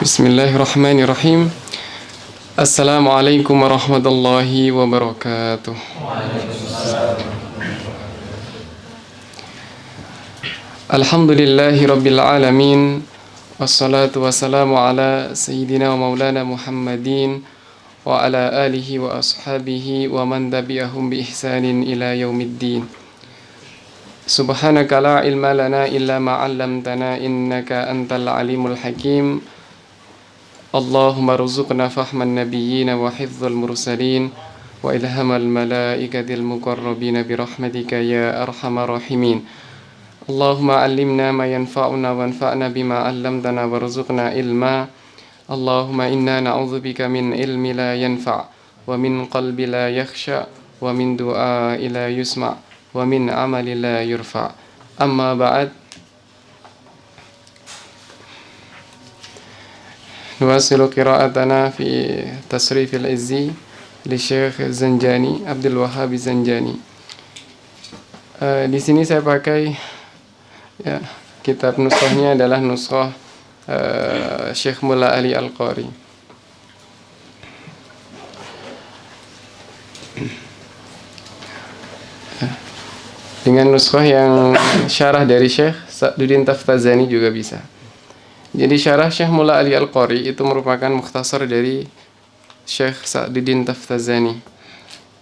Bismillahirrahmanirrahim. Assalamualaikum warahmatullahi wabarakatuh. Alhamdulillahi rabbil alamin. Wassalatu wassalamu ala sayyidina wa maulana Muhammadin wa ala alihi wa ashabihi wa man tabi'ahum bi ihsanin ila yaumiddin. Subhanaka la ilma lana illa ma 'allamtana innaka antal alimul hakim. Allahumma rzuqna fahman nabiyyin wa hifdzal mursalin wa ilhamal malaikatil muqarrabin bi rahmatika ya arhamar rahimin. Allahumma 'allimna ma yanfa'una wanfa'na bima 'allamtana warzuqna ilma. Allahumma inna na'udzubika min ilmi la yanfa' wa min qalbi la yakhsha wa min du'a'i la yusma' wa min 'amali la yurfa'. Amma ba'd. نواصل قراءتنا في تصريف العزي للشيخ Zanjani, Abdul Wahhab Zanjani. Di sini saya pakai kitab nuskhahnya adalah nuskhah Syekh Mulla Ali Al-Qari. Dengan nuskhah yang syarah dari Syekh Sa'duddin Taftazani juga bisa. Jadi syarah Syekh Mulla Ali Al-Qari itu merupakan mukhtasar dari Syekh Sa'duddin Taftazani.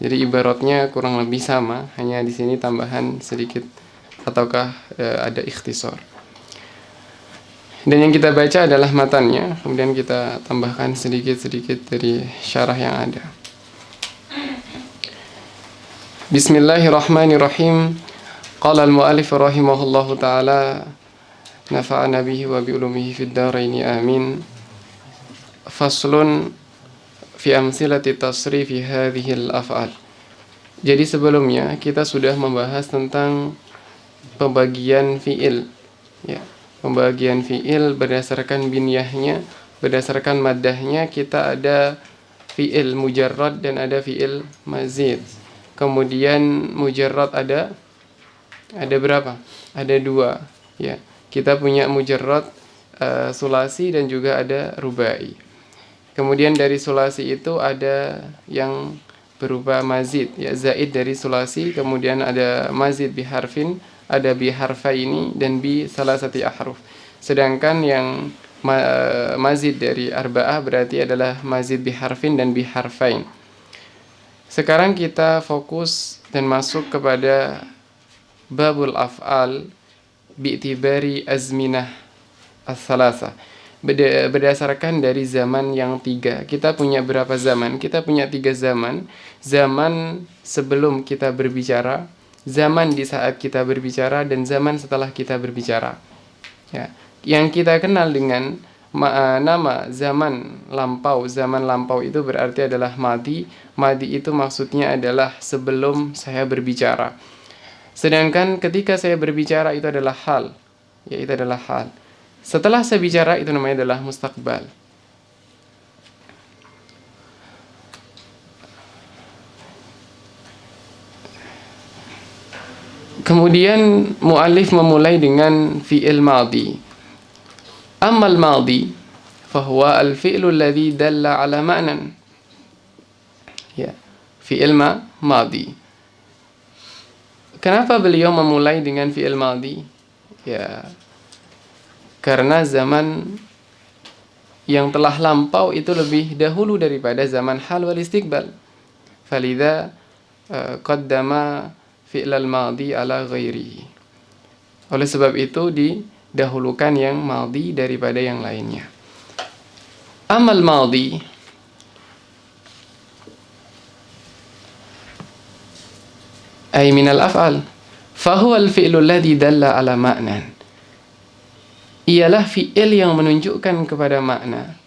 Jadi ibaratnya kurang lebih sama, hanya di sini tambahan sedikit ataukah ada ikhtisar. Dan yang kita baca adalah matannya, kemudian kita tambahkan sedikit-sedikit dari syarah yang ada. Bismillahirrahmanirrahim. Qala al-mu'allif rahimahullahu ta'ala nafa'ana bihi wa bi ulumihi fid dharaini amin. Faslun fi amsilati tasrifi hadhihi al-af'al. Jadi sebelumnya kita sudah membahas tentang pembagian fi'il, ya. Pembagian fi'il berdasarkan binyahnya, berdasarkan maddahnya. Kita ada fi'il mujarrad dan ada fi'il mazid. Kemudian mujarrad ada berapa? Ada 2, ya. Kita punya mujarrad sulasi dan juga ada rubai. Kemudian dari sulasi itu ada yang berupa mazid, ya, zaid dari sulasi. Kemudian ada mazid bi harfin, ada bi harfaini dan bi salasati ahruf. Sedangkan yang mazid dari arba'ah berarti adalah mazid bi harfin dan bi harfain. Sekarang kita fokus dan masuk kepada babul af'al bi'tibari azminah as-salasa, berdasarkan dari zaman yang 3. Kita punya berapa zaman? Kita punya 3 zaman. Zaman sebelum kita berbicara, zaman di saat kita berbicara, dan zaman setelah kita berbicara, ya. Yang kita kenal dengan nama zaman lampau. Zaman lampau itu berarti adalah madi. Madi itu maksudnya adalah sebelum saya berbicara. Sedangkan ketika saya berbicara itu adalah hal, ya, itu adalah hal. Setelah saya bicara itu namanya adalah mustaqbal. Kemudian muallif memulai dengan fi'il madhi. Ammal madhi fahuwa al-fi'lu alladhi dalla ala ma'nan. Ya, fi'il madhi. Kenapa beliau memulai dengan fi'il madhi? Ya, karena zaman yang telah lampau itu lebih dahulu daripada zaman hal wal istiqbal. Falidha qaddama fi'lal madhi ala ghairihi. Oleh sebab itu didahulukan yang madhi daripada yang lainnya. Amal madhi ay minal af'al fahuwa al-fi'lu alladhi dalla ala ma'nan. Ialah fi'il yang menunjukkan kepada makna,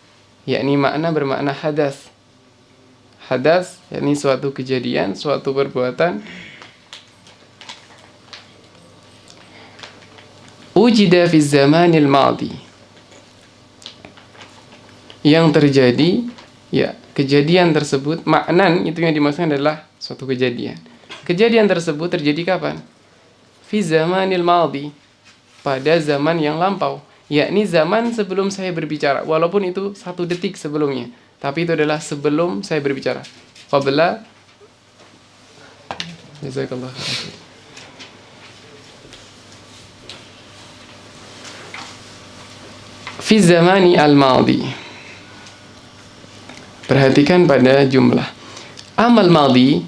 yakni makna bermakna hadas. Hadas yakni suatu kejadian, suatu perbuatan. Ujida fi zamanil madhi, yang terjadi, ya, kejadian tersebut, maknan itu yang dimaksudkan adalah suatu kejadian. Kejadian tersebut terjadi kapan? Fi zamanil madhi, pada zaman yang lampau. yakni zaman sebelum saya berbicara, walaupun itu 1 detik sebelumnya, tapi itu adalah sebelum saya berbicara. Qabla, jazakallah khair. Fi zamani al-madi. Perhatikan pada jumlah. Amal madi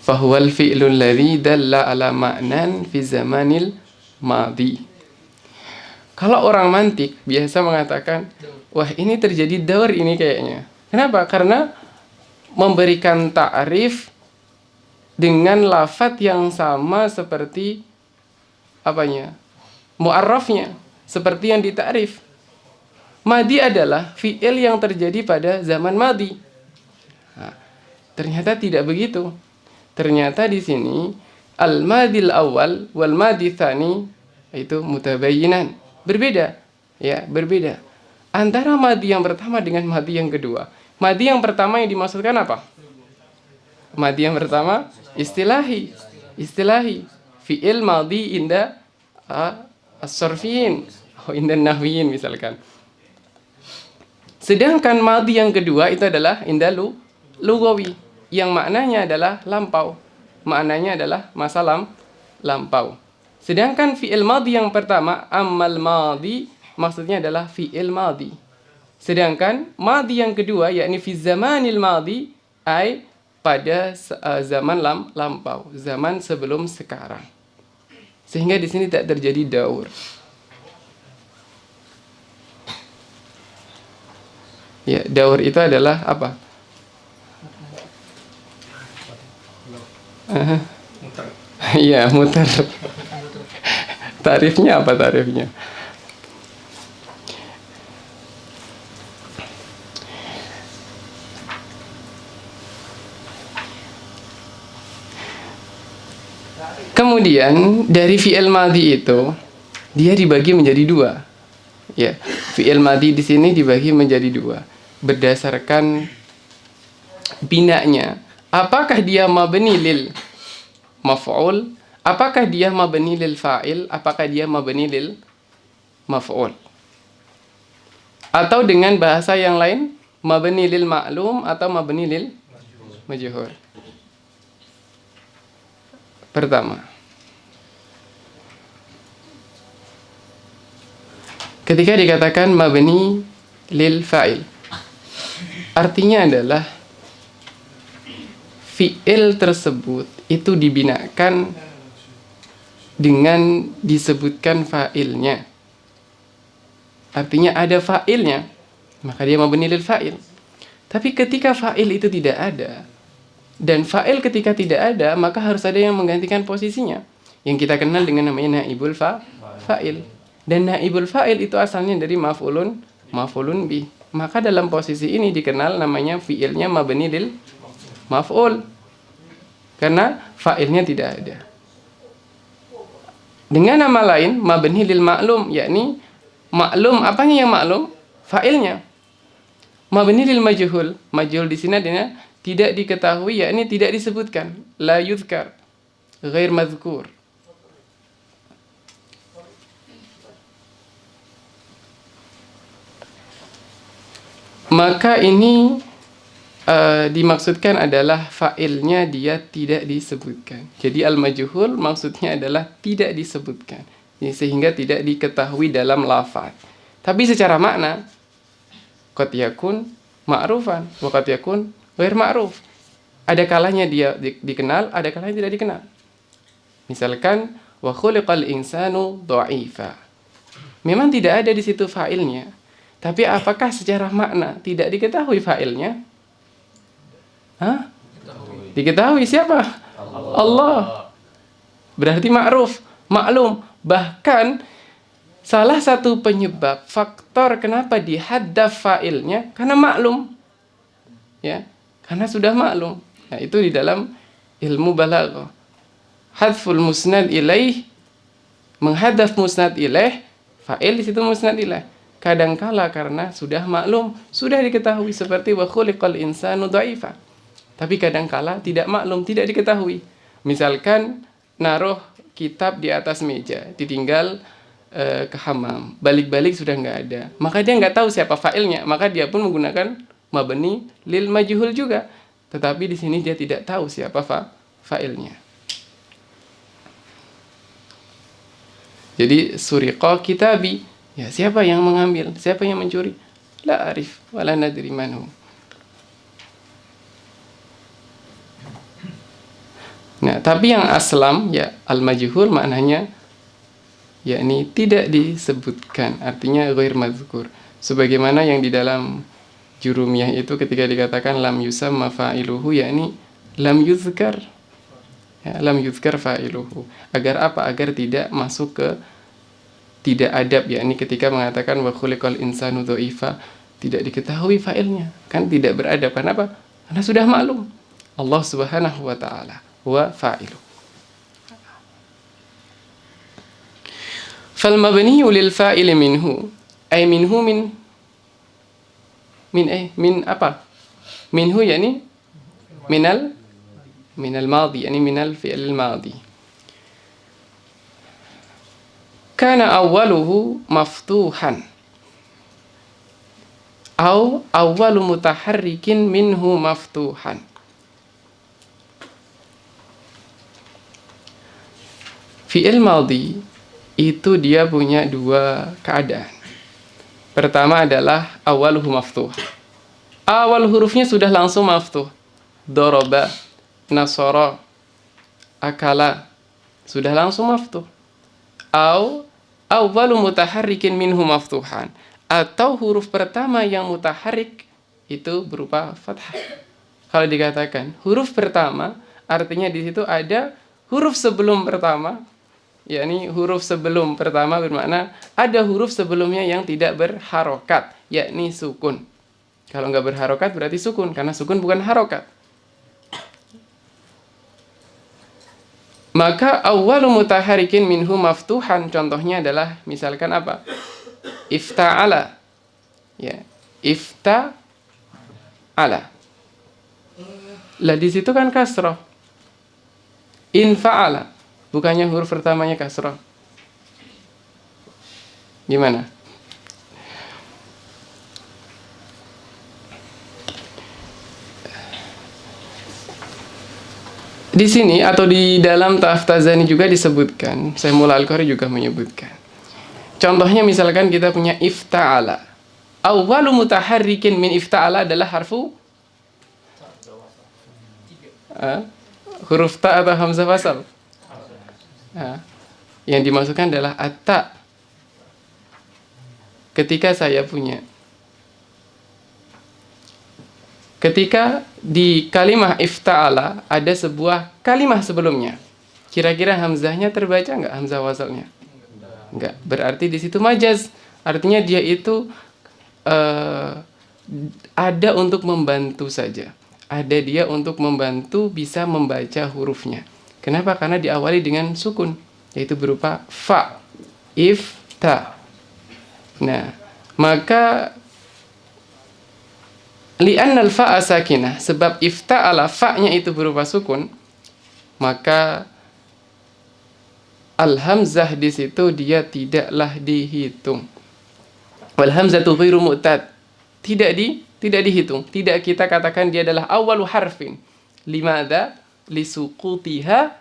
fahuwa al-fi'lu alladhi dalla ala ma'nan fi zamanil madi. Kalau orang mantik biasa mengatakan, wah ini terjadi daur ini kayaknya. Kenapa? Karena memberikan ta'rif dengan lafadz yang sama seperti apanya? Mu'arrafnya, seperti yang ditakrif. Madi adalah fi'il yang terjadi pada zaman madi. Nah, ternyata tidak begitu. Ternyata di sini al-madil awal wal madi tsani itu mutabayyinan. Berbeda, ya, berbeda. Antara madi yang pertama dengan madi yang kedua. Madi yang pertama yang dimaksudkan apa? Madi yang pertama istilahi. Istilahi. Fi'il madi inda as-sarfiyin atau inda nahwiyin misalkan. Sedangkan madi yang kedua itu adalah inda lugawi, yang maknanya adalah lampau. Maknanya adalah masa lampau. Sedangkan fi'il madi yang pertama, ammal madi, maksudnya adalah fi'il madi. Sedangkan madi yang kedua, yakni fi zamanil madi, ay pada zaman lampau, zaman sebelum sekarang. Sehingga di sini tak terjadi daur. Ya, daur itu adalah apa? Iya, mutar. Tarifnya apa tarifnya? Kemudian dari fi'il madhi itu dia dibagi menjadi 2. Ya, fi'il madhi di sini dibagi menjadi 2 berdasarkan binanya. Apakah dia mabni lil maf'ul? Apakah dia mabni lil fa'il? Apakah dia mabni lil maf'ul? Atau dengan bahasa yang lain, mabni lil ma'lum atau mabni lil majhul. Pertama, ketika dikatakan mabni lil fa'il, artinya adalah fi'il tersebut itu dibinakan dengan disebutkan fa'ilnya. Artinya ada fa'ilnya, maka dia mabni lil fa'il. Tapi ketika fa'il itu tidak ada, dan fa'il ketika tidak ada, maka harus ada yang menggantikan posisinya, yang kita kenal dengan namanya naibul fa'il. Dan naibul fa'il itu asalnya dari maf'ulun bi. Maka dalam posisi ini dikenal namanya fi'ilnya mabni lil maf'ul, karena fa'ilnya tidak ada. Dengan nama lain, mabni lil ma'lum, yakni maklum, apanya yang maklum? Fa'ilnya. Mabni lil majhul, majhul di sini adalah tidak diketahui, yakni tidak disebutkan, la yuzkar, ghair mazkur. Maka ini dimaksudkan adalah fa'ilnya dia tidak disebutkan. Jadi al-majhul maksudnya adalah tidak disebutkan, sehingga tidak diketahui dalam lafaz. Tapi secara makna, qad yakun ma'rufan wa qad yakun ghair ma'ruf. Ada kalanya dia dikenal, ada kalanya tidak dikenal. Misalkan wa khuliqal insanu dha'ifa. Memang tidak ada di situ fa'ilnya, tapi apakah secara makna tidak diketahui fa'ilnya? Hah? Diketahui siapa? Allah. Berarti ma'ruf, maklum. Bahkan salah satu penyebab faktor kenapa dihadzaf fa'ilnya karena maklum. Ya, karena sudah maklum. Nah, itu di dalam ilmu balaghah. Hadzful musnad ilaih, menghadzaf musnad ilaih, fa'il di situ musnad ilaih. Kadangkala karena sudah maklum, sudah diketahui, seperti wa khuliqal insanu dha'ifa. Tapi kadangkala tidak maklum, tidak diketahui. Misalkan naruh kitab di atas meja, ditinggal ke hammam, balik-balik sudah nggak ada, maka dia nggak tahu siapa fa'ilnya, maka dia pun menggunakan mabni lil majhul juga. Tetapi di sini dia tidak tahu siapa fa'ilnya. Jadi suriqa kitabi, ya siapa yang mengambil, siapa yang mencuri? La arif wala nadri manhu. Nah, tapi yang aslam ya al-majhul maknanya yakni tidak disebutkan, artinya ghair mazkur. Sebagaimana yang di dalam Jurumiyah itu ketika dikatakan lam yusamma fa'iluhu, yakni lam yuzkar, ya, lam yuzkar fa'iluhu. Agar apa? Agar tidak masuk ke tidak adab, yakni ketika mengatakan wa khuliqal insanu dha'ifa, tidak diketahui fa'ilnya, kan tidak beradab. Kenapa? Karena sudah maklum Allah Subhanahu wa taala wa fa'ilu. Fal mabniyu lil fa'ili minhu, ay minhu min apa? Minhu yakni minal madi, yakni minal fi'il madi. Kana awwaluhu maftuhan aw awwalu mutaharrikin minhu maftuhan. Fi'il madhi itu dia punya dua keadaan. Pertama adalah awaluhu maftuh. Awal hurufnya sudah langsung maftuh. Doroba, nasara, akala, sudah langsung maftuh. Awalu mutaharrikin minhu maftuhan. Atau huruf pertama yang mutaharrik itu berupa fathah. Kalau dikatakan huruf pertama, artinya di situ ada huruf sebelum pertama, yakni huruf sebelum pertama bermakna ada huruf sebelumnya yang tidak berharokat, yakni sukun. Kalau nggak berharokat berarti sukun, karena sukun bukan harokat. Maka awwalu mutaharikin minhu maftuhan, contohnya adalah misalkan apa? Ifta'ala, ya, ifta'ala. Lah di situ kan kasrah. Infa'ala, bukannya huruf pertamanya kasrah. Gimana? Di sini atau di dalam Taftazani juga disebutkan, Syekh Mullah Al-Qari juga menyebutkan. Contohnya misalkan kita punya ifta'ala. Awwalu mutaharrikin min ifta'ala adalah harfu huruf ta atau hamzah wasal. Yang dimasukkan adalah at-ta. Ketika di kalimah ifta'ala ada sebuah kalimah sebelumnya, kira-kira hamzahnya terbaca nggak, hamzah wasalnya? Nggak. Berarti di situ majaz. Artinya dia itu ada untuk membantu saja. Ada dia untuk membantu bisa membaca hurufnya. Kenapa? Karena diawali dengan sukun, yaitu berupa fa, ifta. Nah, maka li'annal fa'a sakinah, sebab ifta'ala fa'nya itu berupa sukun, maka al-hamzah di situ dia tidaklah dihitung. Wal hamzatu ghairu mu'tad, tidak dihitung, tidak kita katakan dia adalah awalu harfin. Limadza? Lisuqutiha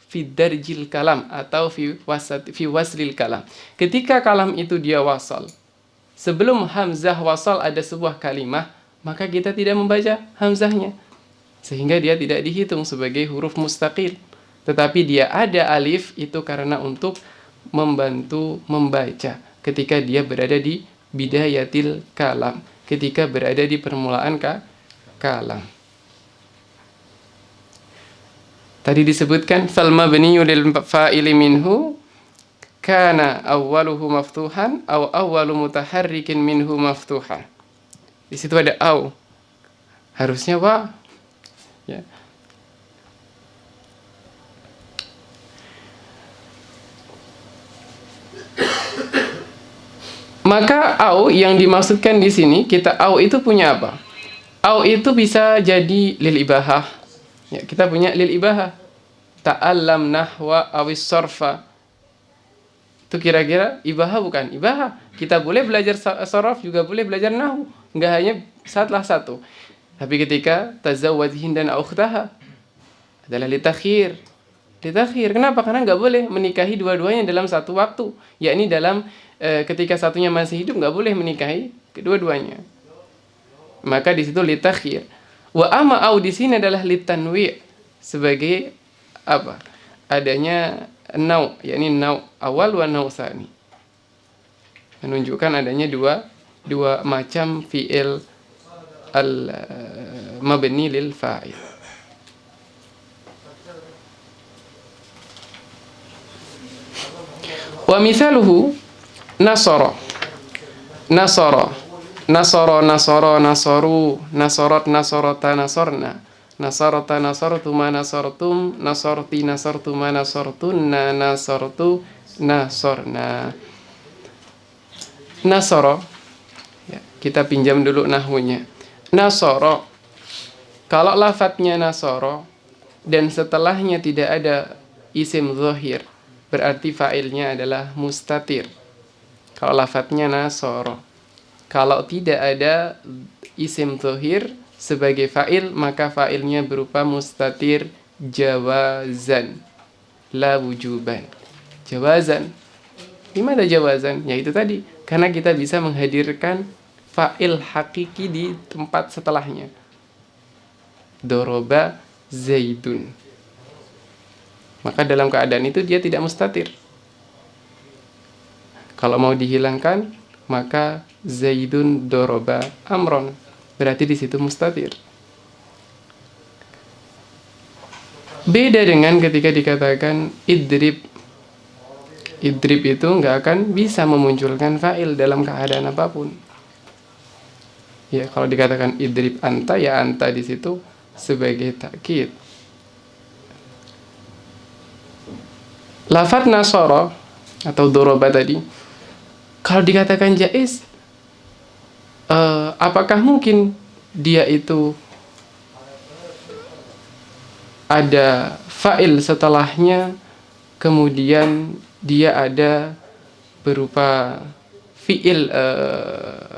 fi darjil kalam atau fi waslil kalam. Ketika kalam itu dia wasal, sebelum hamzah wasal ada sebuah kalimah, maka kita tidak membaca hamzahnya, sehingga dia tidak dihitung sebagai huruf mustaqil. Tetapi dia ada alif itu karena untuk membantu membaca ketika dia berada di bidayatil kalam, ketika berada di permulaan kalam. Tadi disebutkan fal mabniyu lil fa'ili minhu kana awwaluhu maftuhan aw awwalu mutaharrikin minhu maftuhan. Di situ ada au, harusnya wa, ya. Maka au yang dimaksudkan di sini, kita au itu punya apa? Au itu bisa jadi lil ibahah. Ya, kita punya lil ibahah. Ta'allam nahwa awis sarfa. Itu kira-kira ibaha bukan? Ibaha. Kita boleh belajar sorof, juga boleh belajar nahu. Nggak hanya satu. Tapi ketika tazawwaj Hindan au ukhtaha adalah litakhir. Litakhir. Kenapa? Karena nggak boleh menikahi dua-duanya dalam satu waktu. Yakni dalam ketika satunya masih hidup nggak boleh menikahi kedua-duanya. Maka di situ litakhir. Wa amma au di sini adalah litanwi, sebagai apa? Adanya nau, yakni nau awal wa nau tsani. Menunjukkan adanya dua macam fi'il al mabni lil fa'il. Wa misaluhu nasara. Nasara, nasaru, nasarat, nasarata, nasarna, nasarata, nasartuma, nasartum, nasarti, nasartuma, nasartunna, nasartu, nasarna. Nasara, ya, kita pinjam dulu nahwunya. Nasara, kalau lafadznya nasara dan setelahnya tidak ada isim zahir, berarti fa'ilnya adalah mustatir. Kalau lafadznya nasara. Kalau tidak ada isim zahir sebagai fa'il, maka fa'ilnya berupa mustatir jawazan, la wujuban. Jawazan. Gimana jawazan? Yaitu tadi, karena kita bisa menghadirkan fa'il hakiki di tempat setelahnya. Doroba zaidun. Maka dalam keadaan itu dia tidak mustatir. Kalau mau dihilangkan, maka Zaidun doroba amron, berarti di situ mustatir. Beda dengan ketika dikatakan idrib. Idrib itu nggak akan bisa memunculkan fa'il dalam keadaan apapun. Ya, kalau dikatakan idrib anta, ya anta di situ sebagai takkid. Lafadz nasara atau doroba tadi, kalau dikatakan jaiz, apakah mungkin dia itu ada fa'il setelahnya, kemudian dia ada berupa fi'il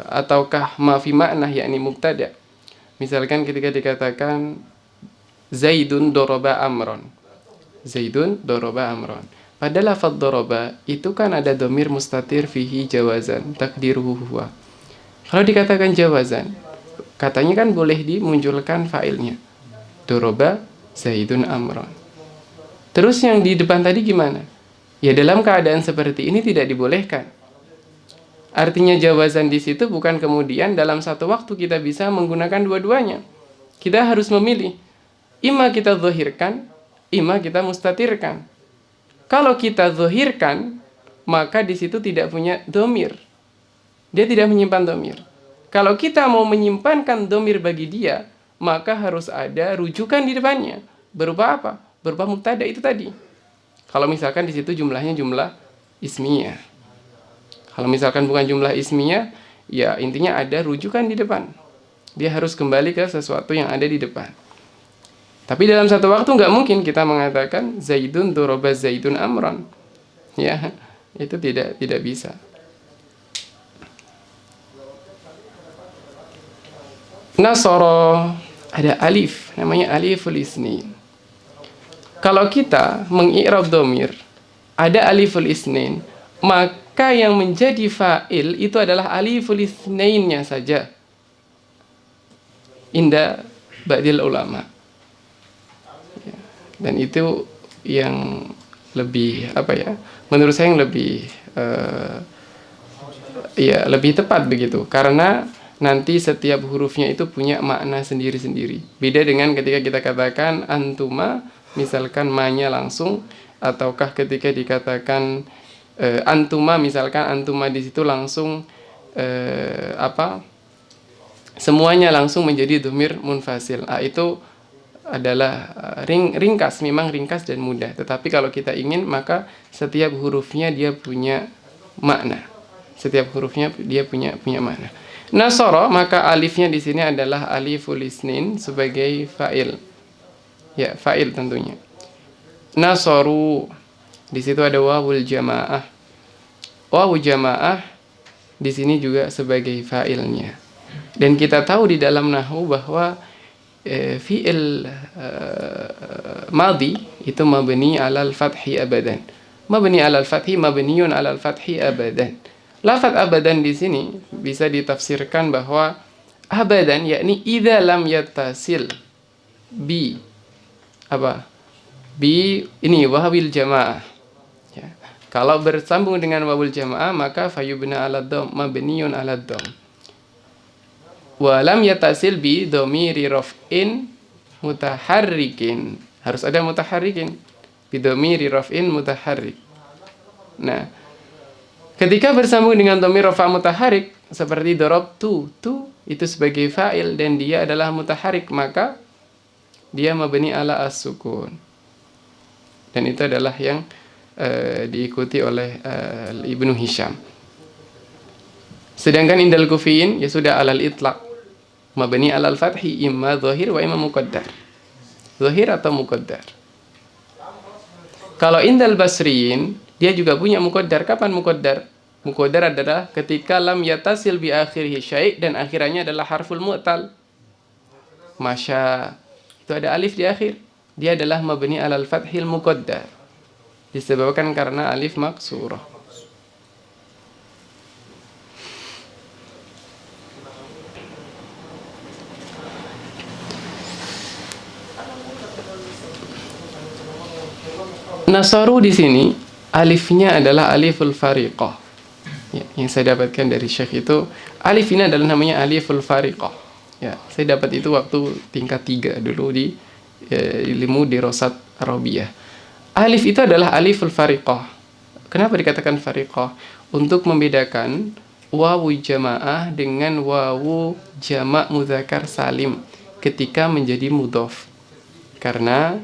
ataukah ma fi ma'nah, yakni mubtada. Misalkan ketika dikatakan Zaidun doroba amron, Zaidun doroba amron, pada lafadz doroba itu kan ada domir mustatir fihi jawazan takdiruhu huwa. Kalau dikatakan jawazan, katanya kan boleh dimunculkan fa'ilnya, doroba Zaidun amron. Terus yang di depan tadi gimana? Ya dalam keadaan seperti ini tidak dibolehkan. Artinya jawazan di situ bukan kemudian dalam satu waktu kita bisa menggunakan dua-duanya. Kita harus memilih. Ima kita zahirkan, ima kita mustatirkan. Kalau kita zahirkan, maka di situ tidak punya domir. Dia tidak menyimpan domir. Kalau kita mau menyimpankan domir bagi dia, maka harus ada rujukan di depannya. Berupa apa? Berupa mubtada itu tadi. Kalau misalkan di situ jumlahnya jumlah ismiyah. Kalau misalkan bukan jumlah ismiyah, ya intinya ada rujukan di depan. Dia harus kembali ke sesuatu yang ada di depan. Tapi dalam satu waktu nggak mungkin kita mengatakan Zaidun doroba Zaidun amron. Ya, itu tidak bisa. Nasoro, ada alif, namanya aliful isnin. Kalau kita mengi'rab domir, ada aliful isnin, maka yang menjadi fa'il itu adalah aliful isnainnya saja. Inda ba'dil ulama. Dan itu yang lebih, menurut saya yang lebih lebih tepat begitu. Karena nanti setiap hurufnya itu punya makna sendiri-sendiri. Beda dengan ketika kita katakan antuma, misalkan ma-nya langsung, ataukah ketika dikatakan antuma, misalkan antuma di situ langsung semuanya langsung menjadi dhamir munfasil. Itu adalah ringkas, memang ringkas dan mudah. Tetapi kalau kita ingin, maka setiap hurufnya dia punya makna. Setiap hurufnya dia punya makna. Nasara, maka alifnya di sini adalah aliful isnin sebagai fa'il. Ya, fa'il tentunya. Nasaru, di situ ada wawul jamaah. wawu jamaah di sini juga sebagai fa'ilnya. Dan kita tahu di dalam nahwu bahwa fi'il madhi itu mabni 'alal fathi abadan. Mabni 'alal fathi mabniun 'alal fathi abadan. Lafaz abadan di sini bisa ditafsirkan bahwa abadan yakni idza lam yattasil bi apa? Bi ini wawil jamaah. Ya. Kalau bersambung dengan wawul jamaah maka fayubna 'ala dhamm mabniun 'ala dhamm. Wa lam yattasil bi dhamiri raf'in mutaharrikin. Harus ada mutaharrikin. Bi dhamiri raf'in mutaharrik. Nah, ketika bersambung dengan dhamir rafa' mutaharrik seperti darabtu, tu itu sebagai fa'il dan dia adalah mutaharrik, maka dia mabni ala as-sukun. Dan itu adalah yang diikuti oleh Ibnu Hisham. Sedangkan indal kufiyin ya sudah alal itlaq, mabni alal fathi imma zahir wa imma muqaddar. Zahir atau muqaddar. Kalau indal basriyin dia juga punya muqaddar. Kapan muqaddar? Muqaddar adalah ketika lam yatasil bi akhirih syai' dan akhirannya adalah harful mu'tal. Masya itu ada alif di akhir. Dia adalah mabni alal fathil muqaddar. Disebabkan karena alif maksurah. Nasaru di sini alifnya adalah aliful fariqah. Ya, yang saya dapatkan dari Syekh itu alif ini adalah namanya aliful fariqah. Ya, saya dapat itu waktu tingkat 3 dulu di ilmu dirasat Arabiyah. Alif itu adalah aliful fariqah. Kenapa dikatakan fariqah? Untuk membedakan wawu jamaah dengan wawu jamak mudzakkar salim ketika menjadi mudhof. Karena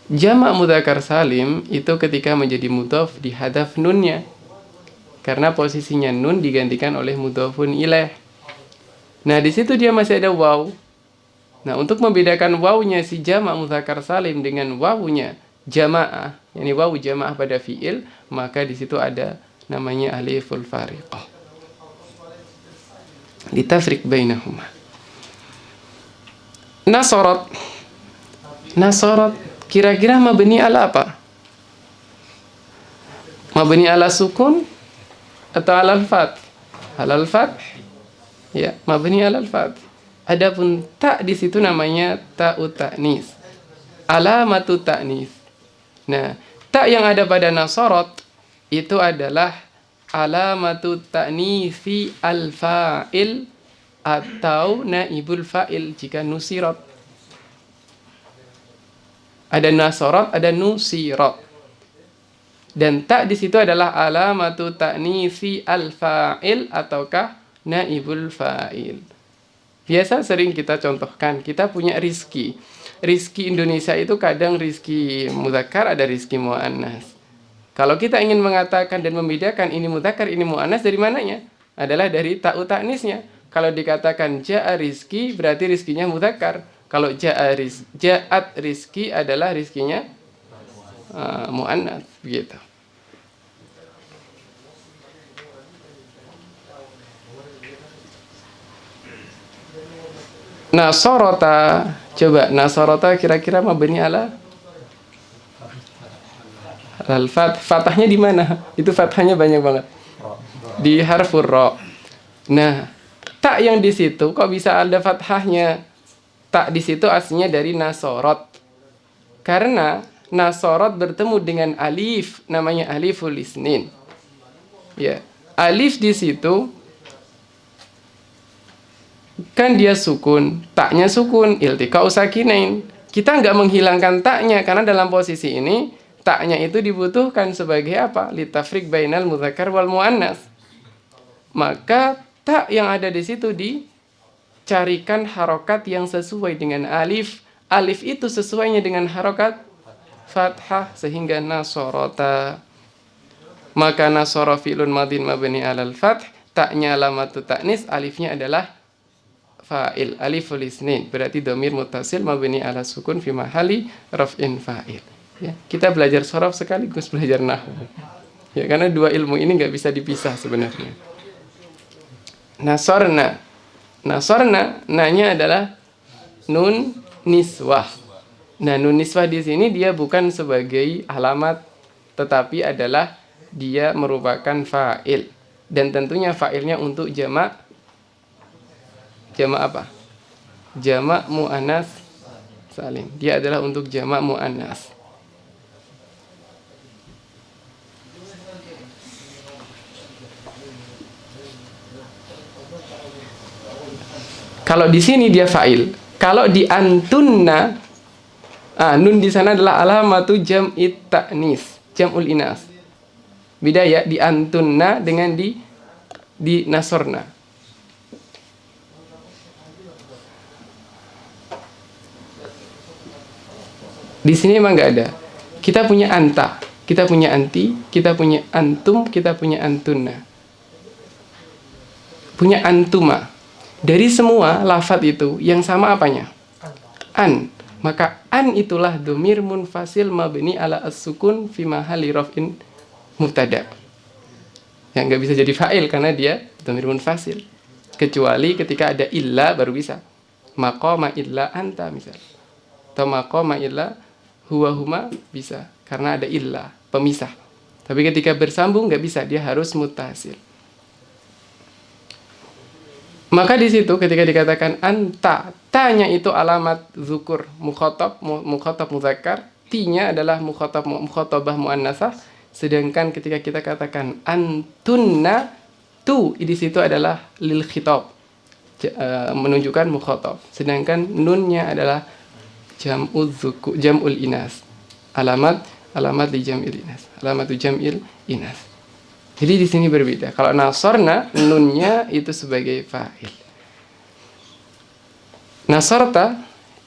jamak mudzakkar salim itu ketika menjadi mudhof dihadzaf nunnya. Karena posisinya nun digantikan oleh mudhofun ilaih. Nah, di situ dia masih ada waw. Nah, untuk membedakan wawunya si jamak mudzakkar salim dengan wawunya jamaah, yakni wawu jamaah pada fiil, maka di situ ada namanya aliful fariqah. Litafriq bainahuma. Nasarat. Nasarat kira-kira mabni ala apa? Mabni ala sukun atau alal fath? Alal fath. Ya, mabni alal fath. Adapun tak di situ namanya ta'ut ta'nis. Alamatu ta'nis. Nah, tak yang ada pada nasarat itu adalah alamatu ta'nisi al-fa'il atau naibul fa'il jika nusirat. Ada nasarat, ada nusirat. Dan tak di situ adalah alamatu ta'nisi al-fa'il ataukah naibul fa'il. Biasa sering kita contohkan, kita punya rizki. Rizki Indonesia itu kadang rizki mudzakkar, ada rizki mu'annas. Kalau kita ingin mengatakan dan membedakan ini mudzakkar, ini mu'annas, dari mananya? Adalah dari ta'u ta'nisnya. Kalau dikatakan ja'a rizki, berarti rizkinya mudzakkar. Kalau ja'at rizki adalah rizkinya mu'annas, begitu. Nasarata, coba nasarata kira-kira mabni ala al-fath. Fathahnya di mana? Itu fathahnya banyak banget. Di harfur ra. Nah, tak yang di situ kok bisa ada fathahnya? Tak di situ aslinya dari nasarat. Karena nasarat bertemu dengan alif, namanya aliful isnin. Ya, alif di situ kan dia sukun, taknya sukun, iltiqa usakinain. Kita nggak menghilangkan taknya karena dalam posisi ini taknya itu dibutuhkan sebagai apa? Litafriq bainal mudzakkar wal muannas. Maka tak yang ada di situ dicarikan harokat yang sesuai dengan alif. Alif itu sesuainya dengan harokat fathah sehingga nasarata. Maka nasara fi'lun madin mabni alal fath, taknya alamatu ta'nis, alifnya adalah fa'il, aliful isnin, berarti dhamir muttasil mabni ala sukun fi mahali raf'in fa'il. Ya, kita belajar sharaf sekaligus belajar nahwu. Ya, karena dua ilmu ini nggak bisa dipisah sebenarnya. Nasorna. Nasorna, nanya adalah nun niswah. Nah, nun niswah di sini dia bukan sebagai alamat, tetapi adalah dia merupakan fa'il. Dan tentunya fa'ilnya untuk jamak apa? Jamak muannas salim. Dia adalah untuk jamak muannas. Kalau di sini dia fa'il. Kalau di antunna, nun di sana adalah alamatu jam'it ta'nis, jam'ul inas. Beda ya, di antunna dengan di nasorna. Di sini emang nggak ada. Kita punya anta, kita punya anti, kita punya antum, kita punya antunna, punya antuma. Dari semua lafadz itu yang sama apanya? An. Maka an itulah domir munfasil mabni ala as-sukun fi mahalli raf'in mubtada. Yang nggak bisa jadi fa'il karena dia domir munfasil. Kecuali ketika ada illa baru bisa. Maqama illa anta misal. Atau maqama illa huwa huma bisa karena ada illa, pemisah. Tapi ketika bersambung nggak bisa, dia harus muttasil. Maka di situ ketika dikatakan anta, tanya itu alamat zukur mukhatab muzakkar, tinya adalah mukhatabah muannasah, sedangkan ketika kita katakan antunna, tu di situ adalah lil khitab, menunjukkan mukhatab, sedangkan nunnya adalah jam'ul inas, alamat li jam'il inas, alamatu jam'il inas. Jadi di sini berbeda. Kalau nasorna, nunnya itu sebagai fa'il. Nasorta,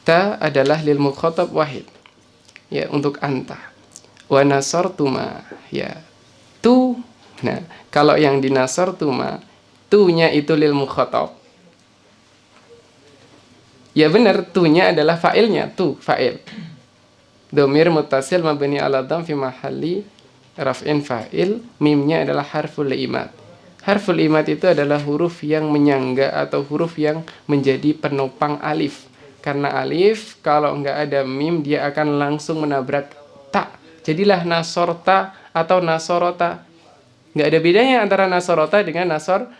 ta adalah lil mukhatab wahid. Ya, untuk anta. Wa nasortuma, ya. Tu. Nah, kalau yang di nasortuma, tu-nya itu lil mukhatab. Ya benar, tu-nya adalah fa'ilnya, tu, fa'il. Domir muttasil mabni ala dham fi mahalli raf'in fa'il, mimnya adalah harful imat. Harful imat itu adalah huruf yang menyangga atau huruf yang menjadi penopang alif. Karena alif kalau nggak ada mim dia akan langsung menabrak ta. Jadilah nasorta atau nasorota. Nggak ada bedanya antara nasorota dengan nasor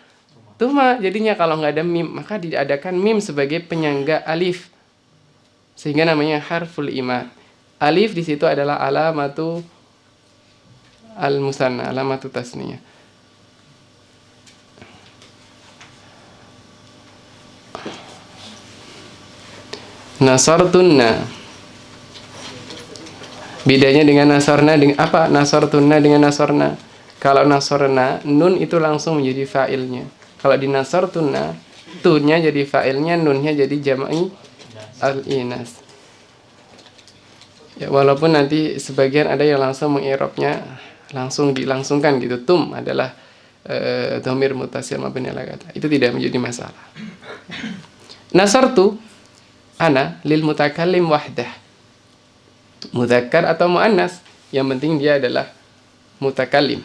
tuma. Jadinya kalau nggak ada mim maka diadakan mim sebagai penyangga alif. Sehingga namanya harful imat. Alif di situ adalah alamatu al-musanna, alamatu tasniyah. Nasartunna. Bedanya dengan nasarna dengan apa? Nasartunna dengan nasarna. Kalau nasarna, nun itu langsung menjadi fa'ilnya. Kalau di nasartunna, tunnya jadi fa'ilnya, nunnya jadi jam'i al-inas. Ya, walaupun nanti sebagian ada yang langsung mengirobnya langsung dilangsungkan gitu, tum adalah dhamir muttasil mabni ala kata. Itu tidak menjadi masalah. Nasartu ana lil mutakallim wahdah. Mudzakkar atau muannas, yang penting dia adalah mutakallim.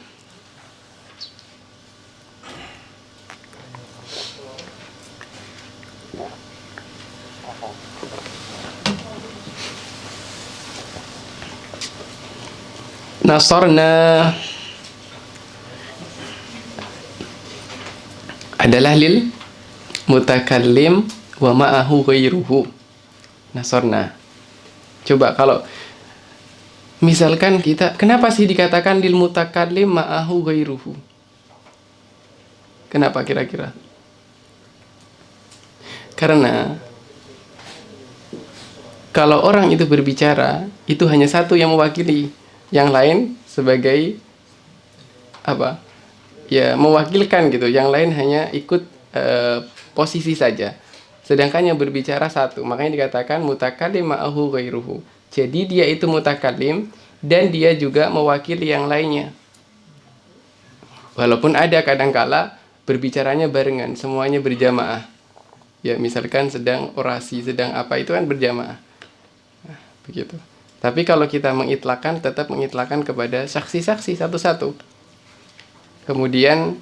Nasarna adalah lil mutakallim wa ma'ahu ghairuhu. Nasarna. Coba kalau misalkan kita, kenapa sih dikatakan lil mutakallim ma'ahu ghairuhu? Kenapa kira-kira? Karena kalau orang itu berbicara, itu hanya satu yang mewakili, yang lain sebagai apa? Ya, mewakilkan gitu. Yang lain hanya ikut posisi saja. Sedangkan yang berbicara satu. Makanya dikatakan mutakallim ma'ahu ghairuhu. Jadi dia itu mutakallim dan dia juga mewakili yang lainnya. Walaupun ada kadangkala berbicaranya barengan, semuanya berjamaah. Ya, misalkan sedang orasi, sedang apa, itu kan berjamaah. Nah, begitu. Tapi kalau kita mengitlakan, tetap mengitlakan kepada saksi-saksi satu-satu. kemudian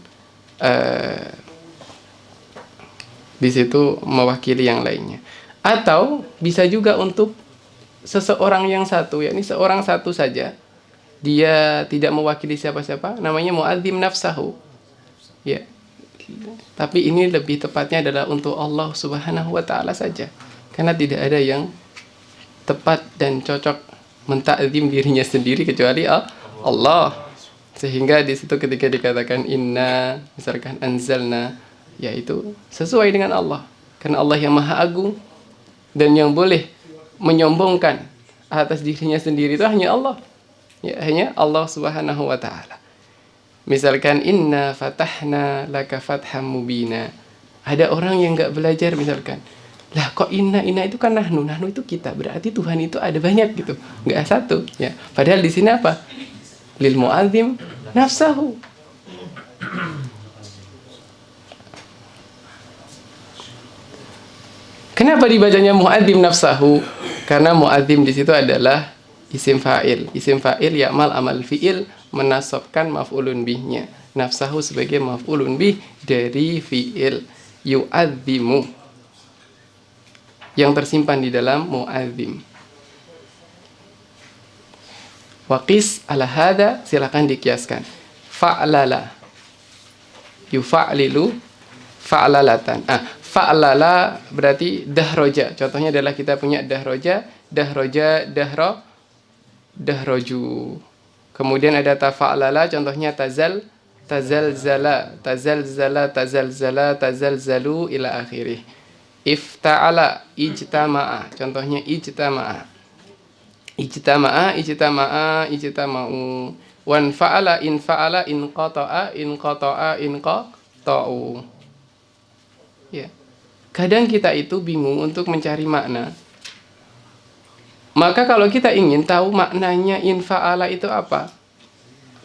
di situ mewakili yang lainnya. Atau bisa juga untuk seseorang yang satu, yakni seorang satu saja, dia tidak mewakili siapa-siapa, namanya muadzim nafsahu. Ya. Tapi ini lebih tepatnya adalah untuk Allah Subhanahu wa taala saja. Karena tidak ada yang tepat dan cocok mentakzim dirinya sendiri kecuali Allah. Sehingga di situ ketika dikatakan inna, misalkan anzalna, yaitu sesuai dengan Allah. Karena Allah yang Maha Agung, dan yang boleh menyombongkan atas dirinya sendiri itu hanya Allah. Ya, hanya Allah Subhanahu wa taala. Misalkan inna fatahna laka fatham mubina. Ada orang yang enggak belajar misalkan. Lah kok inna itu kan nahnu itu kita. Berarti Tuhan itu ada banyak gitu. Enggak satu, ya. Padahal di sini apa? Lil muadzim nafsahu. Kenapa dibacanya muadzim nafsahu? Karena muadzim di situ adalah isim fa'il. Isim fa'il ya'mal amal fi'il, menasabkan maf'ulun bihnya. Nafsahu sebagai maf'ulun bih dari fi'il yu'adzimu, yang tersimpan di dalam muadzim. Waqis ala hada, silakan dikiaskan. Fa'lala yufa'lilu fa'lalatan. Fa'lala berarti dahroja. Contohnya adalah kita punya dahroja, dahroju. Kemudian ada tafa'lala, contohnya tazalzala, tazalzalu ila akhirih. Ifta'ala, ijtama'a, contohnya ijtama'u. Wanfa'ala, infa'ala, inqata'u. Ya. Kadang kita itu bingung untuk mencari makna. Maka kalau kita ingin tahu maknanya infa'ala itu apa,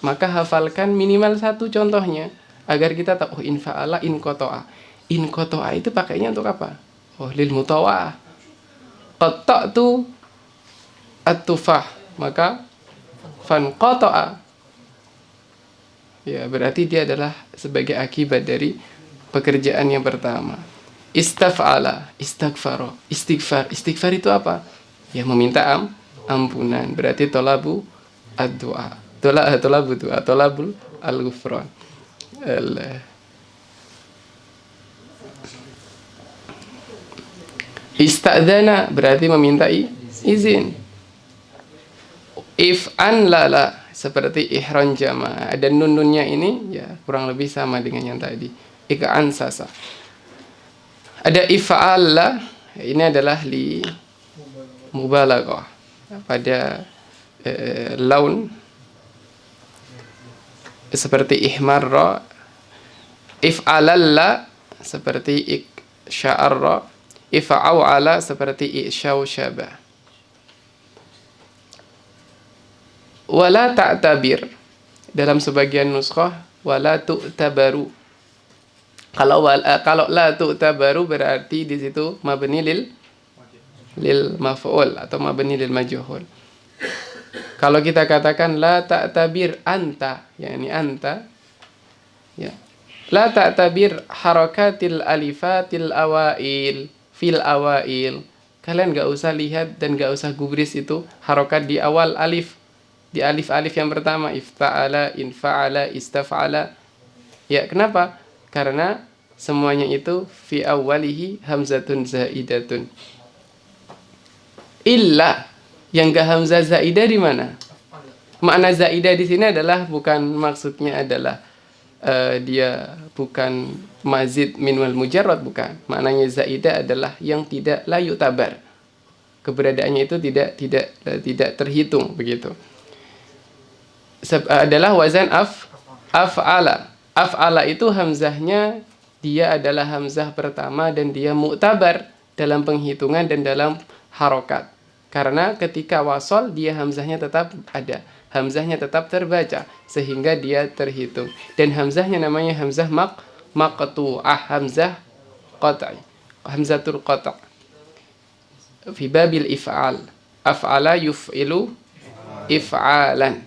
maka hafalkan minimal satu contohnya agar kita tahu infa'ala inqata'a. Inqata'a itu pakainya untuk apa? Oh, lil mutawa'ah. Qatta'tu at-tufah, maka fanqata'a. Ya, berarti dia adalah sebagai akibat dari pekerjaan yang pertama. Istaf'ala, istighfar. Istighfar itu apa? Ya, meminta ampunan. Berarti tolabu ad-du'a. Tolabul al-ghufran. Ista'dzana berarti meminta izin. If'an lala seperti ihron jama. Ada nunnya ini ya kurang lebih sama dengan yang tadi. Ika'an sasa. Ada if'alla, ini adalah li mubalaghah pada laun seperti ihmarra. If'alalla seperti iksya'arra. If'aw'ala seperti isyawsyaba. Wala ta'tabir, dalam sebagian nuskhah wala tu'tabaru. Kalau la tu'tabaru berarti di situ mabni lil maf'ul atau mabni lil majhul. Kalau kita katakan la ta'tabir anta, yakni anta, ya. La ta'tabir harakatil alifatil awail fil awail. Kalian enggak usah lihat dan enggak usah gubris itu harokat di awal alif. Di alif-alif yang pertama, ifta'ala, infa'ala, istaf'ala. Ya, kenapa? Karena semuanya itu fi awwalihi hamzatun zaidatun. Illa yang enggak hamzah zaidah di mana? Makna zaidah di sini adalah bukan maksudnya adalah dia bukan mazid min wal mujarrad, bukan. Maknanya zaidah adalah yang tidak la yu'tabar. Keberadaannya itu tidak terhitung begitu. Adalah wazan af'ala. Af'ala itu hamzahnya dia adalah hamzah pertama dan dia mu'tabar dalam penghitungan dan dalam harokat. Karena ketika wasol dia hamzahnya tetap ada. Hamzahnya tetap terbaca sehingga dia terhitung. Dan hamzahnya namanya hamzah maqtu'ah, hamzah qat'i. Hamzatul qat'. Fi babil if'al. Af'ala yuf'ilu if'alan.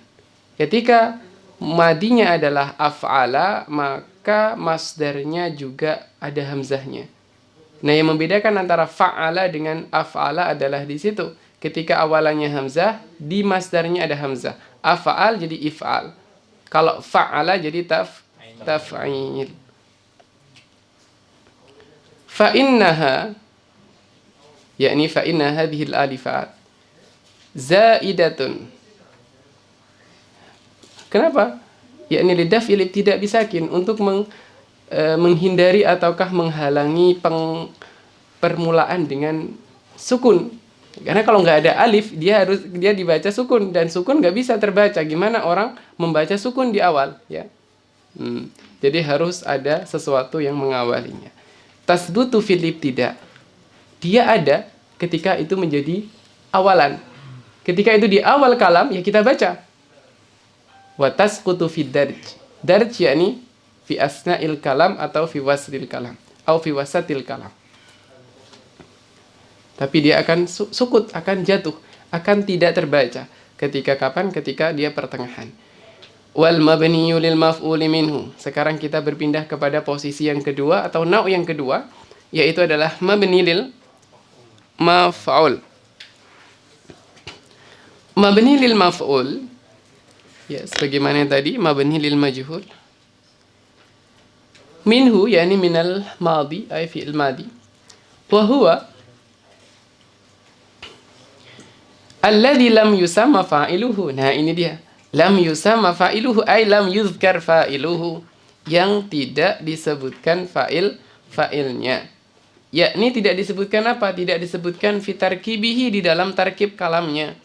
Ketika madinya adalah af'ala, maka masdarnya juga ada hamzahnya. Nah, yang membedakan antara fa'ala dengan af'ala adalah di situ. Ketika awalannya hamzah, di masdarnya ada hamzah. Af'al jadi if'al. Kalau fa'ala jadi taf'il. Fa'innaha, yakni fa'inna hadhil alifat zaidatun. Kenapa? Yakni lidaf'il ibtida' bisakin, untuk menghindari ataukah menghalangi permulaan dengan sukun. Karena kalau nggak ada alif, dia dibaca sukun, dan sukun nggak bisa terbaca. Gimana orang membaca sukun di awal, ya? Jadi harus ada sesuatu yang mengawalinya. Tasbutu fil ibtida', dia ada ketika itu menjadi awalan. Ketika itu di awal kalam, ya kita baca. Wa tasqutu fid darj. Darj yakni fi asna'il kalam atau fi waslil kalam atau fi wasatil kalam. Tapi dia akan sukut, akan jatuh, akan tidak terbaca. Ketika kapan? Ketika dia pertengahan. Wal mabniyu lil maf'uli minhu. Sekarang kita berpindah kepada posisi yang kedua atau nau' yang kedua, yaitu adalah mabni lil maf'ul. Mabni lil maf'ul, ya sebagaimana tadi mabni lil majhul. Minhu yakni minal madi, ay fi'il madi. Wa huwa alladhi lam yusamma fa'iluhu. Nah, ini dia. Lam yusamma fa'iluhu ay lam yuzkar fa'iluhu, yang tidak disebutkan fa'ilnya. Yakni tidak disebutkan apa? Tidak disebutkan fi tarkibihi, di dalam tarkib kalamnya.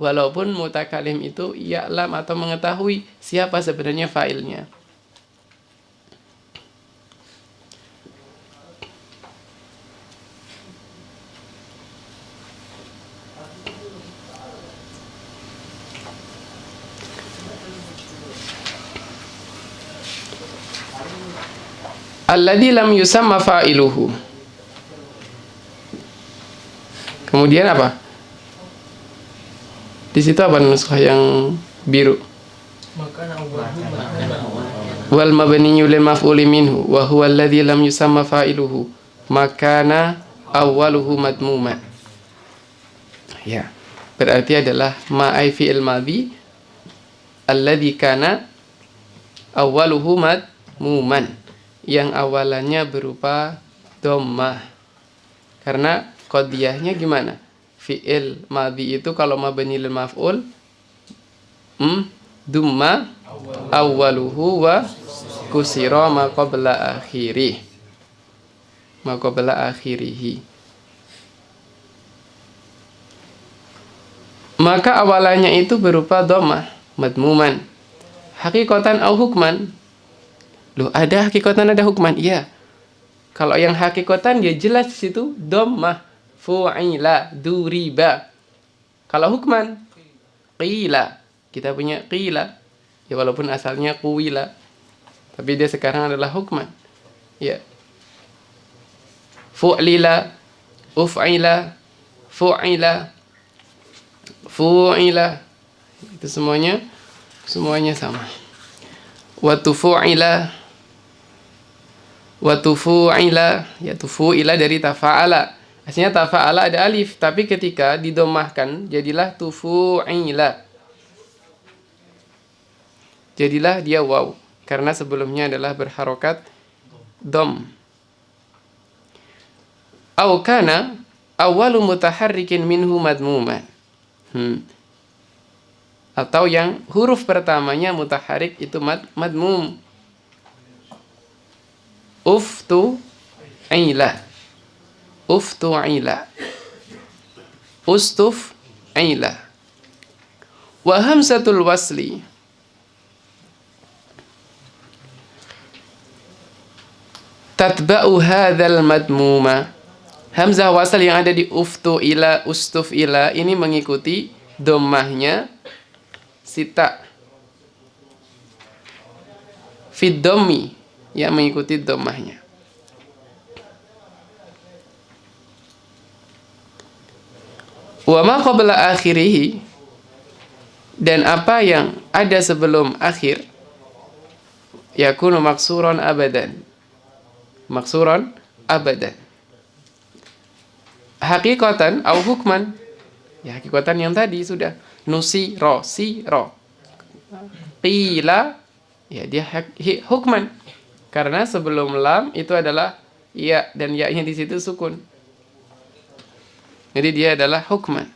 Walaupun mutakalim itu ya'lam atau mengetahui siapa sebenarnya fa'ilnya. Alladzi lam yusamma fa'iluhu. Kemudian apa? Di situ apa nuskah yang biru? Wal mabniyyu lil maf'uli minhu wa huwa alladzi lam yusamma fa'iluhu makana awwaluhu madmuma. Ya, berarti adalah ma'ai fi'il madhi alladzi kana awwaluhu madmuman, yang awalannya berupa dhammah. Karena qadiyahnya gimana? Fi'il madhi itu kalau mabni lil maf'ul dumma awwaluhu wa kusira ma qabla akhirih. Ma qabla akhirih. Maka awalannya itu berupa dhammah madmuman. Hakikatan au hukman. Loh, ada hakikatan ada hukman? Iya. Kalau yang hakikatan dia jelas di situ dhammah. Fu'ila, duriba. Kalau hukman, qila. Kita punya qila. Ya walaupun asalnya quwila, tapi dia sekarang adalah hukman. Ya. Fu'lila, uf'ila, fu'ila, fu'ila. Itu semuanya sama. Wa tufu'ila, wa tufu'ila, ya tufu'ila dari tafa'ala. Aslinya tafa'ala ada alif, tapi ketika didomahkan jadilah tufu'ila. Jadilah dia waw, karena sebelumnya adalah berharokat dom. Au kana awwalu mutaharrikin minhu madmuman. Atau yang huruf pertamanya mutaharrik itu madmum. Uftu'ila, uftu'ila, ustuf'ila. Wa hamzatul wasli tatba'u hadzal madmuma. Hamzah wasal yang ada di uftu'ila, ustuf'ila ini mengikuti dhammahnya sita. Fid dhammi, ya mengikuti dhammahnya. Wa ma qabla akhirih, dan apa yang ada sebelum akhir, yakunu maksuran abadan. Maksuran abadan. Hakikatan au hukman. Ya, hakikatan yang tadi sudah. Nusiro, siro. Qila, ya dia hukman. Karena sebelum lam itu adalah ya, dan ya-nya di situ sukun. Jadi dia adalah hukman.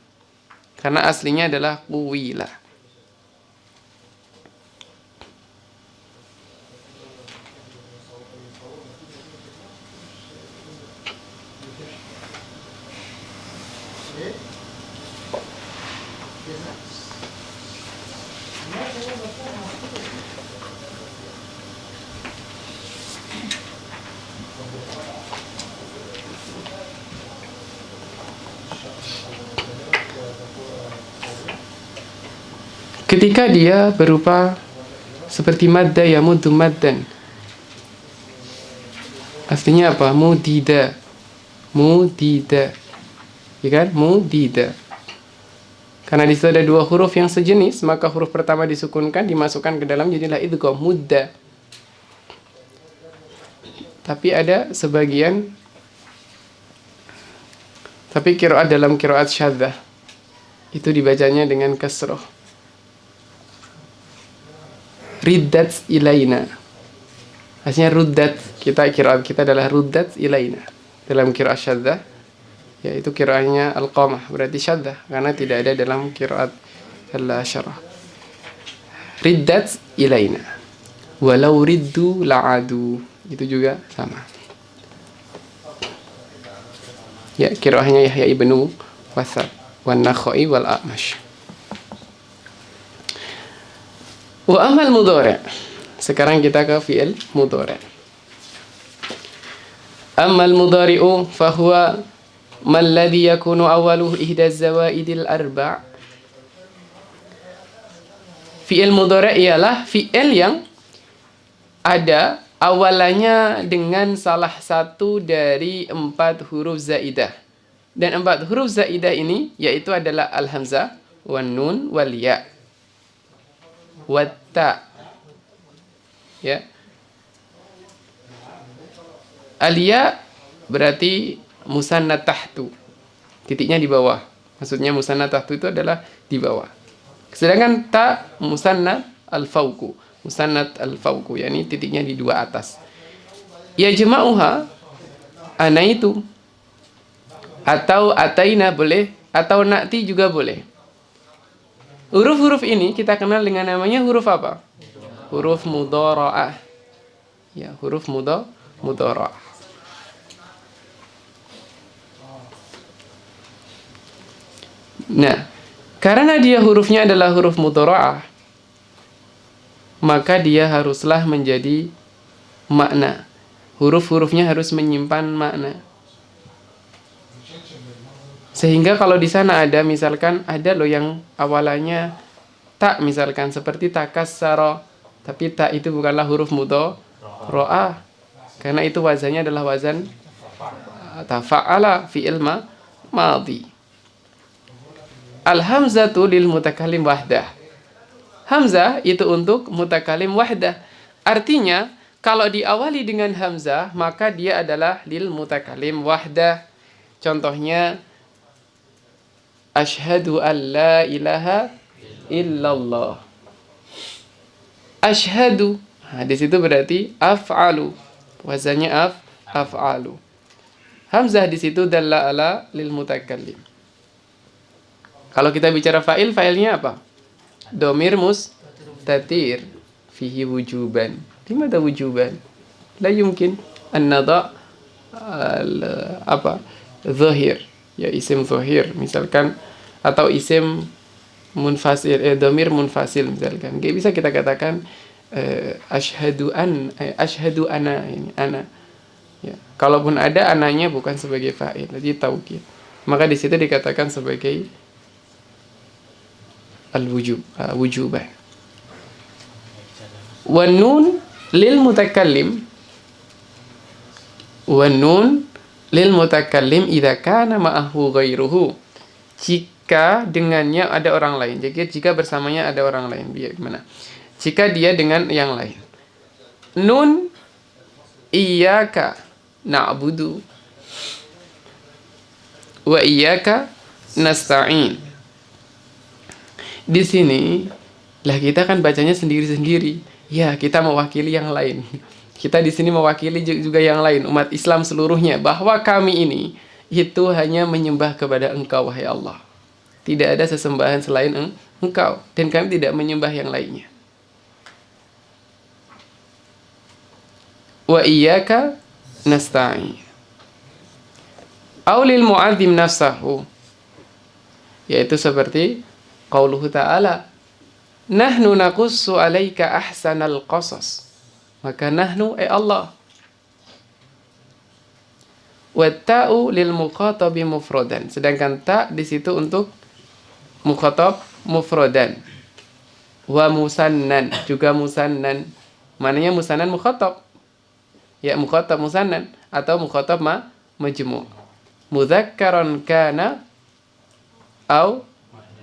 Karena aslinya adalah quwila. Ketika dia berupa seperti madda yamuddu maddan. Aslinya apa? Mudida. Mudida. Ya kan? Mudida. Karena di situ ada dua huruf yang sejenis, maka huruf pertama disukunkan, dimasukkan ke dalam, jadilah idgham mudda. Tapi ada sebagian, tapi qiraat dalam qiraat syadzah itu dibacanya dengan kasroh. Riddat ilaina. Aslinya ruddat. Qiraat kita adalah ruddat ilaina. Dalam qiraat syadzah, yaitu qiraatnya al-qamah, berarti syadzah karena tidak ada dalam qiraat al-asyarah. Riddat ilaina. Walau riddu la'adu. Itu juga sama. Ya, qiraatnya Yahya ibnu Wasat wan Nakhai wal A'mash. Wa amal mudhari'. Sekarang kita ke fi'il mudhari'. Amal mudhari'u fahuwa man ladhi yakunu awaluhu ihda zawaidil arba'. Fi'il mudhari' ialah fi'il yang ada awalannya dengan salah satu dari 4 huruf zaidah. Dan 4 huruf zaidah ini yaitu adalah al-hamzah, wan nun, wal ya'. Watta, ya. Alia berarti musannad tahtu, titiknya di bawah. Maksudnya musannad tahtu itu adalah di bawah. Sedangkan ta musannad al-fauqu, musannad al-fauqu, yakni titiknya di dua atas. Ya jama'uha ana itu, atau ataina boleh, atau na'ti juga boleh. Huruf-huruf ini kita kenal dengan namanya huruf apa? Huruf mudhara'ah. Ya, huruf mudhara'ah. Nah, karena dia hurufnya adalah huruf mudhara'ah, maka dia haruslah menjadi makna. Huruf-hurufnya harus menyimpan makna. Sehingga kalau di sana ada, misalkan ada loh yang awalannya tak, misalkan seperti takassara, tapi tak itu bukanlah huruf mudhara'ah, karena itu wazannya adalah wazan tafa'ala, fi'il madhi. Al-hamzatu lil mutakallim wahdah. Hamzah itu untuk mutakallim wahdah. Artinya kalau diawali dengan hamzah maka dia adalah lil mutakallim wahdah. Contohnya asyhadu an la ilaha illallah. Asyhadu. Nah, di situ berarti af'alu. Wazannya af'alu. Hamzah di situ dalla ala lil mutakallim. Kalau kita bicara fa'il, fa'ilnya apa? Domir mustatir fihi wujuban. Dimana wujuban? La yumkin an nada apa? Zahir. Ya, isim zahir misalkan, atau isim munfasil, domir munfasil misalkan. Gak bisa kita katakan asyhadu ana, ini ana. Ya, kalaupun ada ananya bukan sebagai fa'il, jadi taukid. Maka di situ dikatakan sebagai al-wujub, wujuban. Wan nun lil mutakallim. Wan nun lil mutakallim idza kana ma'ahu ghairuhu. Jika dengannya ada orang lain. Jadi jika bersamanya ada orang lain, gimana? Jika dia dengan yang lain. Nun iyyaka na'budu wa iyyaka nasta'in. Di sini lah kita kan bacanya sendiri-sendiri. Ya, kita mewakili yang lain. Kita di sini mewakili juga yang lain, umat Islam seluruhnya, bahwa kami ini itu hanya menyembah kepada Engkau, wahai Allah. Tidak ada sesembahan selain Engkau, dan kami tidak menyembah yang lainnya. Wa iyyaka nasta'in. Aulil mu'adzim nafsahu, yaitu seperti qauluhu ta'ala, nahnu naqussu 'alaika ahsanal qasas. Maka nahnu Allah. Wa ta'u lil mukhatabi mufradan. Sedangkan ta di situ untuk mukhatab mufradan. Wa musannan, juga musannan. Mananya musannan mukhatab? Ya, mukhatab musannan atau mukhatab majmu'. Mudzakkaran kana au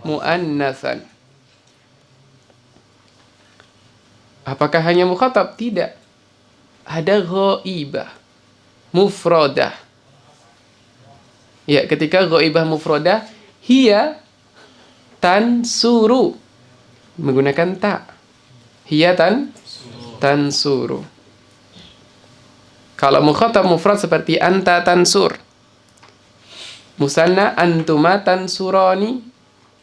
muannatsan. Apakah hanya mukhatab? Tidak. Ada ghaibah mufradah. Ya, ketika ghaibah mufradah, hiya tansuru, menggunakan ta. Hiya tansuru. Kalau mukhatab mufrad seperti anta tansur. Musanna antuma tansurani,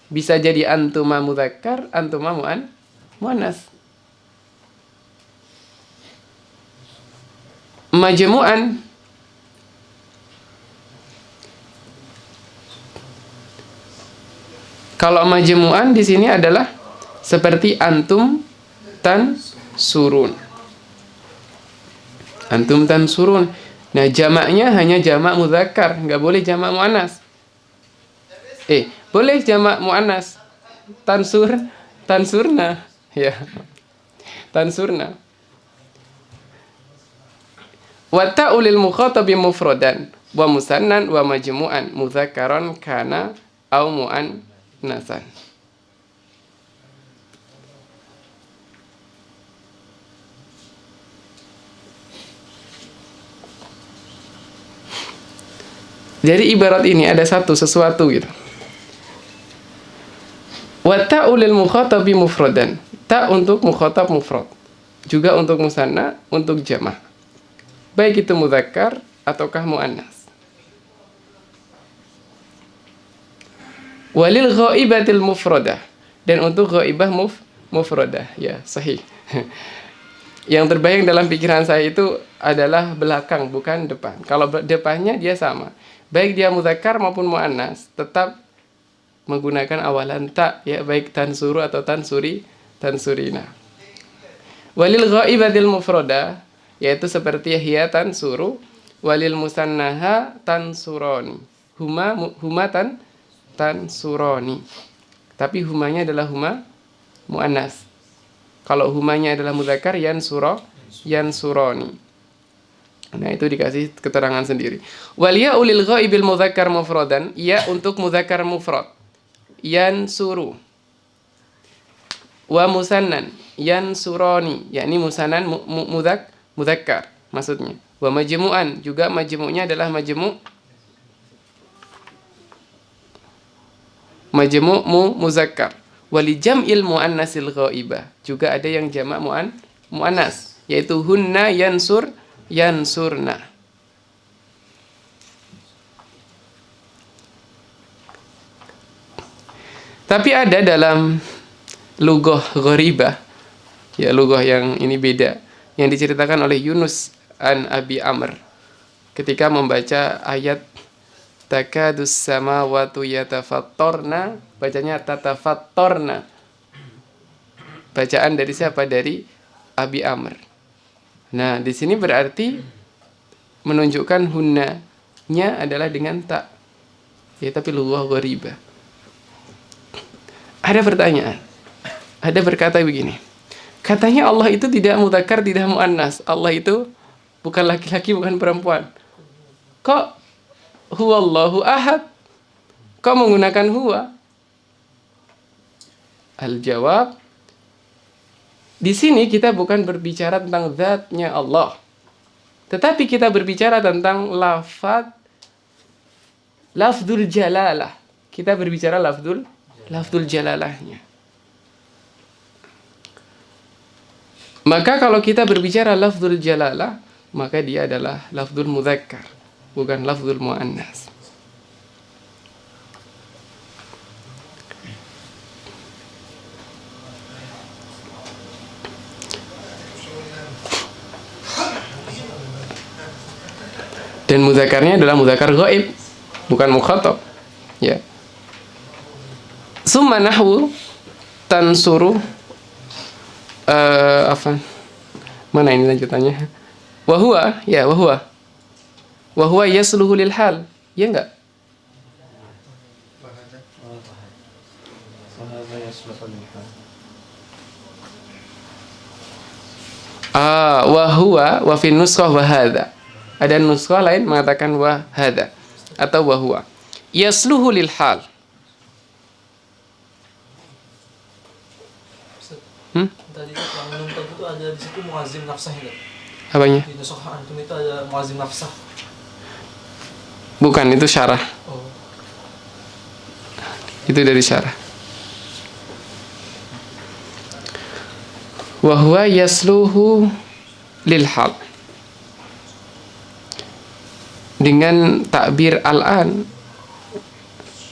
bisa jadi antuma mudzakkar, antuma muannas. Majmu'an, kalau majmu'an di sini adalah seperti antum tansurun. Antum tansurun. Nah, jamaknya hanya jamak mudzakkar, nggak boleh jamak muannas. Boleh jamak muannas. Tansurna, ya. Tansurna. Wa ta'ulil mukhatabi mufradan wa musannan wa majmu'an mudzakkaran kana au muannatsan. Jadi ibarat ini ada sesuatu gitu. Wa ta'ulil mukhatabi mufradan. Ta untuk mukhatab mufrad. Juga untuk musanna, untuk jama'. Baik itu mudzakkar ataukah muannas. Walil ghaibatil mufradah, dan untuk ghaibah mufradah. Ya, sahih. Yang terbayang dalam pikiran saya itu adalah belakang, bukan depan. Kalau depannya dia sama. Baik dia mudzakkar maupun muannas, tetap menggunakan awalan ta, ya, baik tansuru atau tansurina. Walil ghaibatil mufradah, yaitu seperti hiya tansuru, walil musannaha tansuroni. Huma tansuroni. Tapi humanya adalah huma muannas. Kalau humanya adalah mudzakkar, yansuroni. Nah, itu dikasih keterangan sendiri. Wal ya ulil ghaibil mudzakkar mufradan, ya untuk mudzakkar mufrad, yansuru. Wa musannan, yansuroni, yakni musannan mudzakkar maksudnya. Wa majmu'an, juga majmu'nya adalah majmu' muzakkar. Wali jam'il muannasil ghaibah, juga ada yang jamak muannas, yaitu hunna yansurna. Tapi ada dalam lughah gharibah, ya, lughah yang ini beda, yang diceritakan oleh Yunus an Abi Amr ketika membaca ayat takadus samawatu yatafattarna, bacanya tatafattarna. Bacaan dari siapa? Dari Abi Amr. Nah, di sini berarti menunjukkan hunnanya adalah dengan ta. Ya, tapi lughah gharibah. Ada pertanyaan. Ada berkata begini. Katanya Allah itu tidak mudzakkar, tidak muannas. Allah itu bukan laki-laki, bukan perempuan. Kok huwallahu ahad? Kok menggunakan huwa? Al-jawab, Di sini kita bukan berbicara tentang zatnya Allah, tetapi kita berbicara tentang lafzul jalalah. Kita berbicara lafzul jalalahnya. Maka kalau kita berbicara lafzul jalalah, maka dia adalah lafzul mudzakkar, bukan lafzul muannas. Dan mudzakarnya adalah mudzakar ghaib, bukan mukhatab. Ya. Summa nahwu tansuru apa? Mana ini lanjutannya? Wahwa, ya wahwa. Wahwa yasluhu lil hal. Ya enggak? Wahwa wa fi nuskhah wa hadza. Ada nuskhah lain mengatakan wa hadza atau wa huwa. Yasluhu lil hal. Tadi yang menuntut itu ada di situ muazim nafsah enggak? Apanya? Di nuskhah antum itu ada muazim nafsah. Bukan, itu syarah. Oh. Itu dari syarah. Wa huwa yasluhu lil hal. Dengan takbir al-an,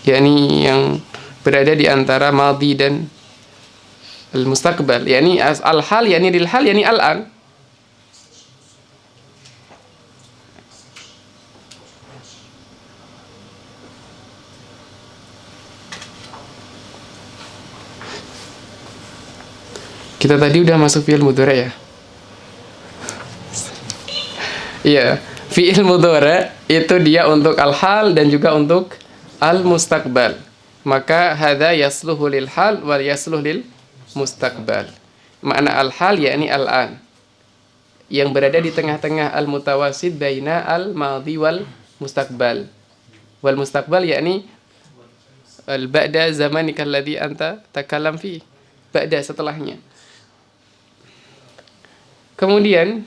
yakni yang berada di antara madhi dan al-mustaqbal, yakni al-hal, yakni lil hal, yakni al-an. Kita tadi udah masuk fi'il mudhari' ya? Iya, fi'il mudhari' itu dia untuk al-hal dan juga untuk al-mustaqbal. Maka hadza yasluhu lil hal wal yasluh lil mustaqbal. Makna al-hal yakni al-an, yang berada di tengah-tengah al-mutawasid baina al-madhi wal mustaqbal. Wal mustaqbal yakni al-ba'da zamanika alladhi anta takallam fi. Ba'da, setelahnya. Kemudian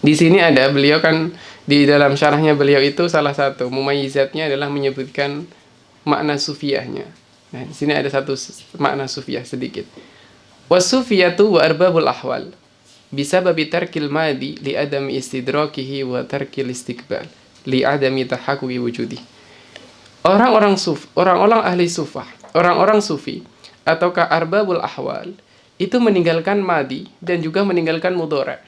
di sini ada, beliau kan di dalam syarahnya beliau itu salah satu mumayyizatnya adalah menyebutkan makna sufiyahnya. Nah, di sini ada satu makna sufiyah sedikit. Wasufiyatu wa arbabul ahwal bisababi tarkil madi li adami istidrakihi wa tarkil istiqbal li adami tahaqquqi wujudi. Orang-orang ahli sufah, orang-orang sufi ataukah arbabul ahwal itu meninggalkan madi dan juga meninggalkan mudhari'.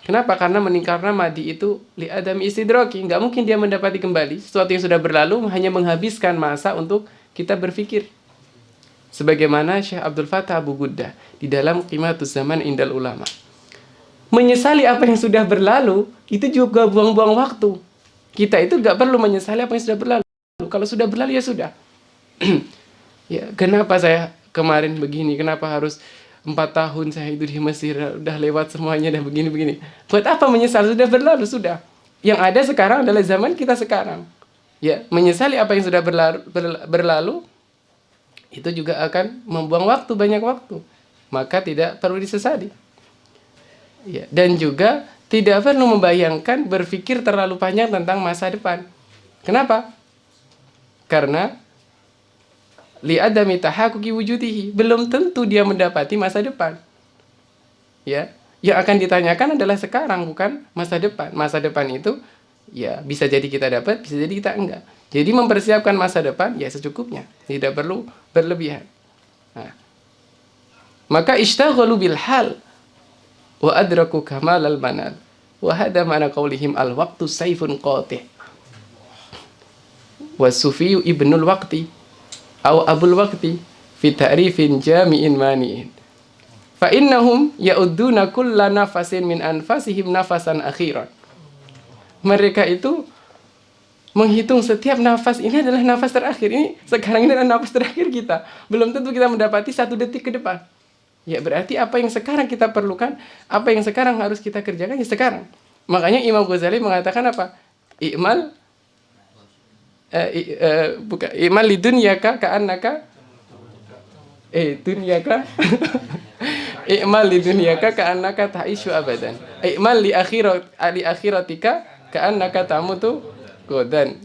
Kenapa? Karena madi itu li adam istidraki, nggak mungkin dia mendapati kembali sesuatu yang sudah berlalu, hanya menghabiskan masa untuk kita berpikir. Sebagaimana Syekh Abdul Fattah Abu Guddah di dalam Qimatuz Zaman Indal Ulama. Menyesali apa yang sudah berlalu itu juga buang-buang waktu. Kita itu nggak perlu menyesali apa yang sudah berlalu. Kalau sudah berlalu ya sudah. Ya, kenapa saya kemarin begini? Kenapa harus 4 tahun saya itu di Mesir, udah lewat semuanya, dan begini-begini. Buat apa menyesal? Sudah berlalu, sudah. Yang ada sekarang adalah zaman kita sekarang. Ya, menyesali apa yang sudah berlalu itu juga akan membuang waktu, banyak waktu. Maka tidak perlu disesali. Ya, dan juga tidak perlu membayangkan, berpikir terlalu panjang tentang masa depan. Kenapa? Karena li adami tahaqquqi wujudihi, belum tentu dia mendapati masa depan. Ya, yang akan ditanyakan adalah sekarang, bukan masa depan. Masa depan itu ya bisa jadi kita dapat, bisa jadi kita enggak. Jadi mempersiapkan masa depan ya secukupnya, tidak perlu berlebihan. Nah, maka ishtaghalu bil hal wa adraku kamal al manal. Wa hada ma'na qaulihim al waqtu sayfun qati'. Wa sufiyu ibnul waqti aw abul waqti fi ta'rifin jami'in mani'in. Fa innahum ya'udduna kulla nafasin min anfasihim nafasan akhiran. Mereka itu menghitung setiap nafas ini adalah nafas terakhir. Ini sekarang ini adalah nafas terakhir kita. Belum tentu kita mendapati 1 detik ke depan. Ya berarti apa yang sekarang kita perlukan, apa yang sekarang harus kita kerjakan ya sekarang. Makanya Imam Ghazali mengatakan apa? I'mal bukan i'mal lidunyaka ka'annaka dunyaka i'mal lidunyaka ka'annaka ta'ishu abadan. I'mal li akhiratika ka'annaka tamutu godan.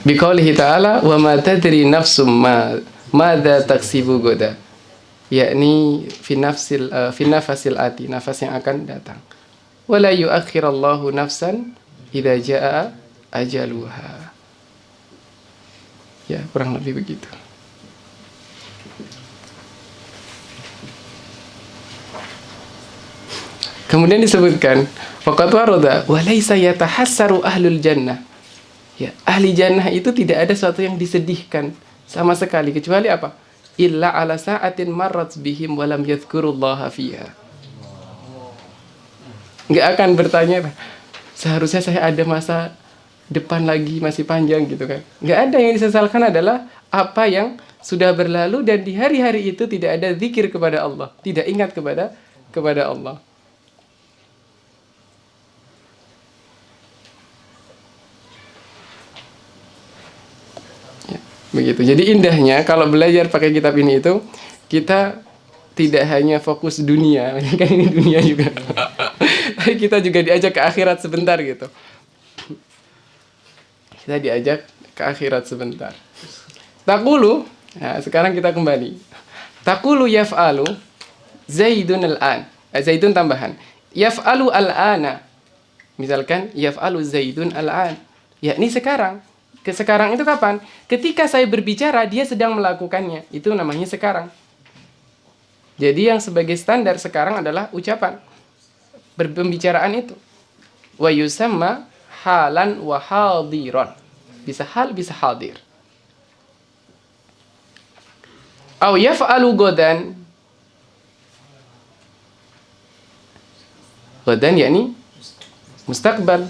Biqaulihi ta'ala wa ma tadri nafsum madza taksibu goda, yakni fi nafasil ati, nafas yang akan datang. Wala yuakhirallahu nafsan idza jaa ajaluha. Ya, kurang lebih begitu. Kemudian disebutkan waqad warada wa laysa yatahassaru ahlul jannah. Ya, ahli jannah itu tidak ada sesuatu yang disedihkan sama sekali kecuali apa? Illa ala sa'atin marrat bihim wa lam yadhkurullaha fiha. Enggak akan bertanya, seharusnya saya ada masa depan lagi masih panjang gitu kan. Enggak ada, yang disesalkan adalah apa yang sudah berlalu dan di hari-hari itu tidak ada zikir kepada Allah, tidak ingat kepada Allah. Begitu. Jadi indahnya kalau belajar pakai kitab ini itu kita tidak hanya fokus dunia, kan ini dunia juga. Tapi kita juga diajak ke akhirat sebentar gitu. Kita diajak ke akhirat sebentar. Taqulu, nah sekarang kita kembali. Taqulu yaf'alu Zaidun al-an. Zaidun tambahan. Yaf'alu al-ana. Misalkan yaf'alu Zaidun al-an. Yakni sekarang. Sekarang itu kapan? Ketika saya berbicara, dia sedang melakukannya. Itu namanya sekarang. Jadi yang sebagai standar sekarang adalah ucapan. Pembicaraan itu. Wa yusamma halan wa hadiran. Bisa hal, bisa hadir. Au yaf'alu godan. Godan yakni mustaqbal.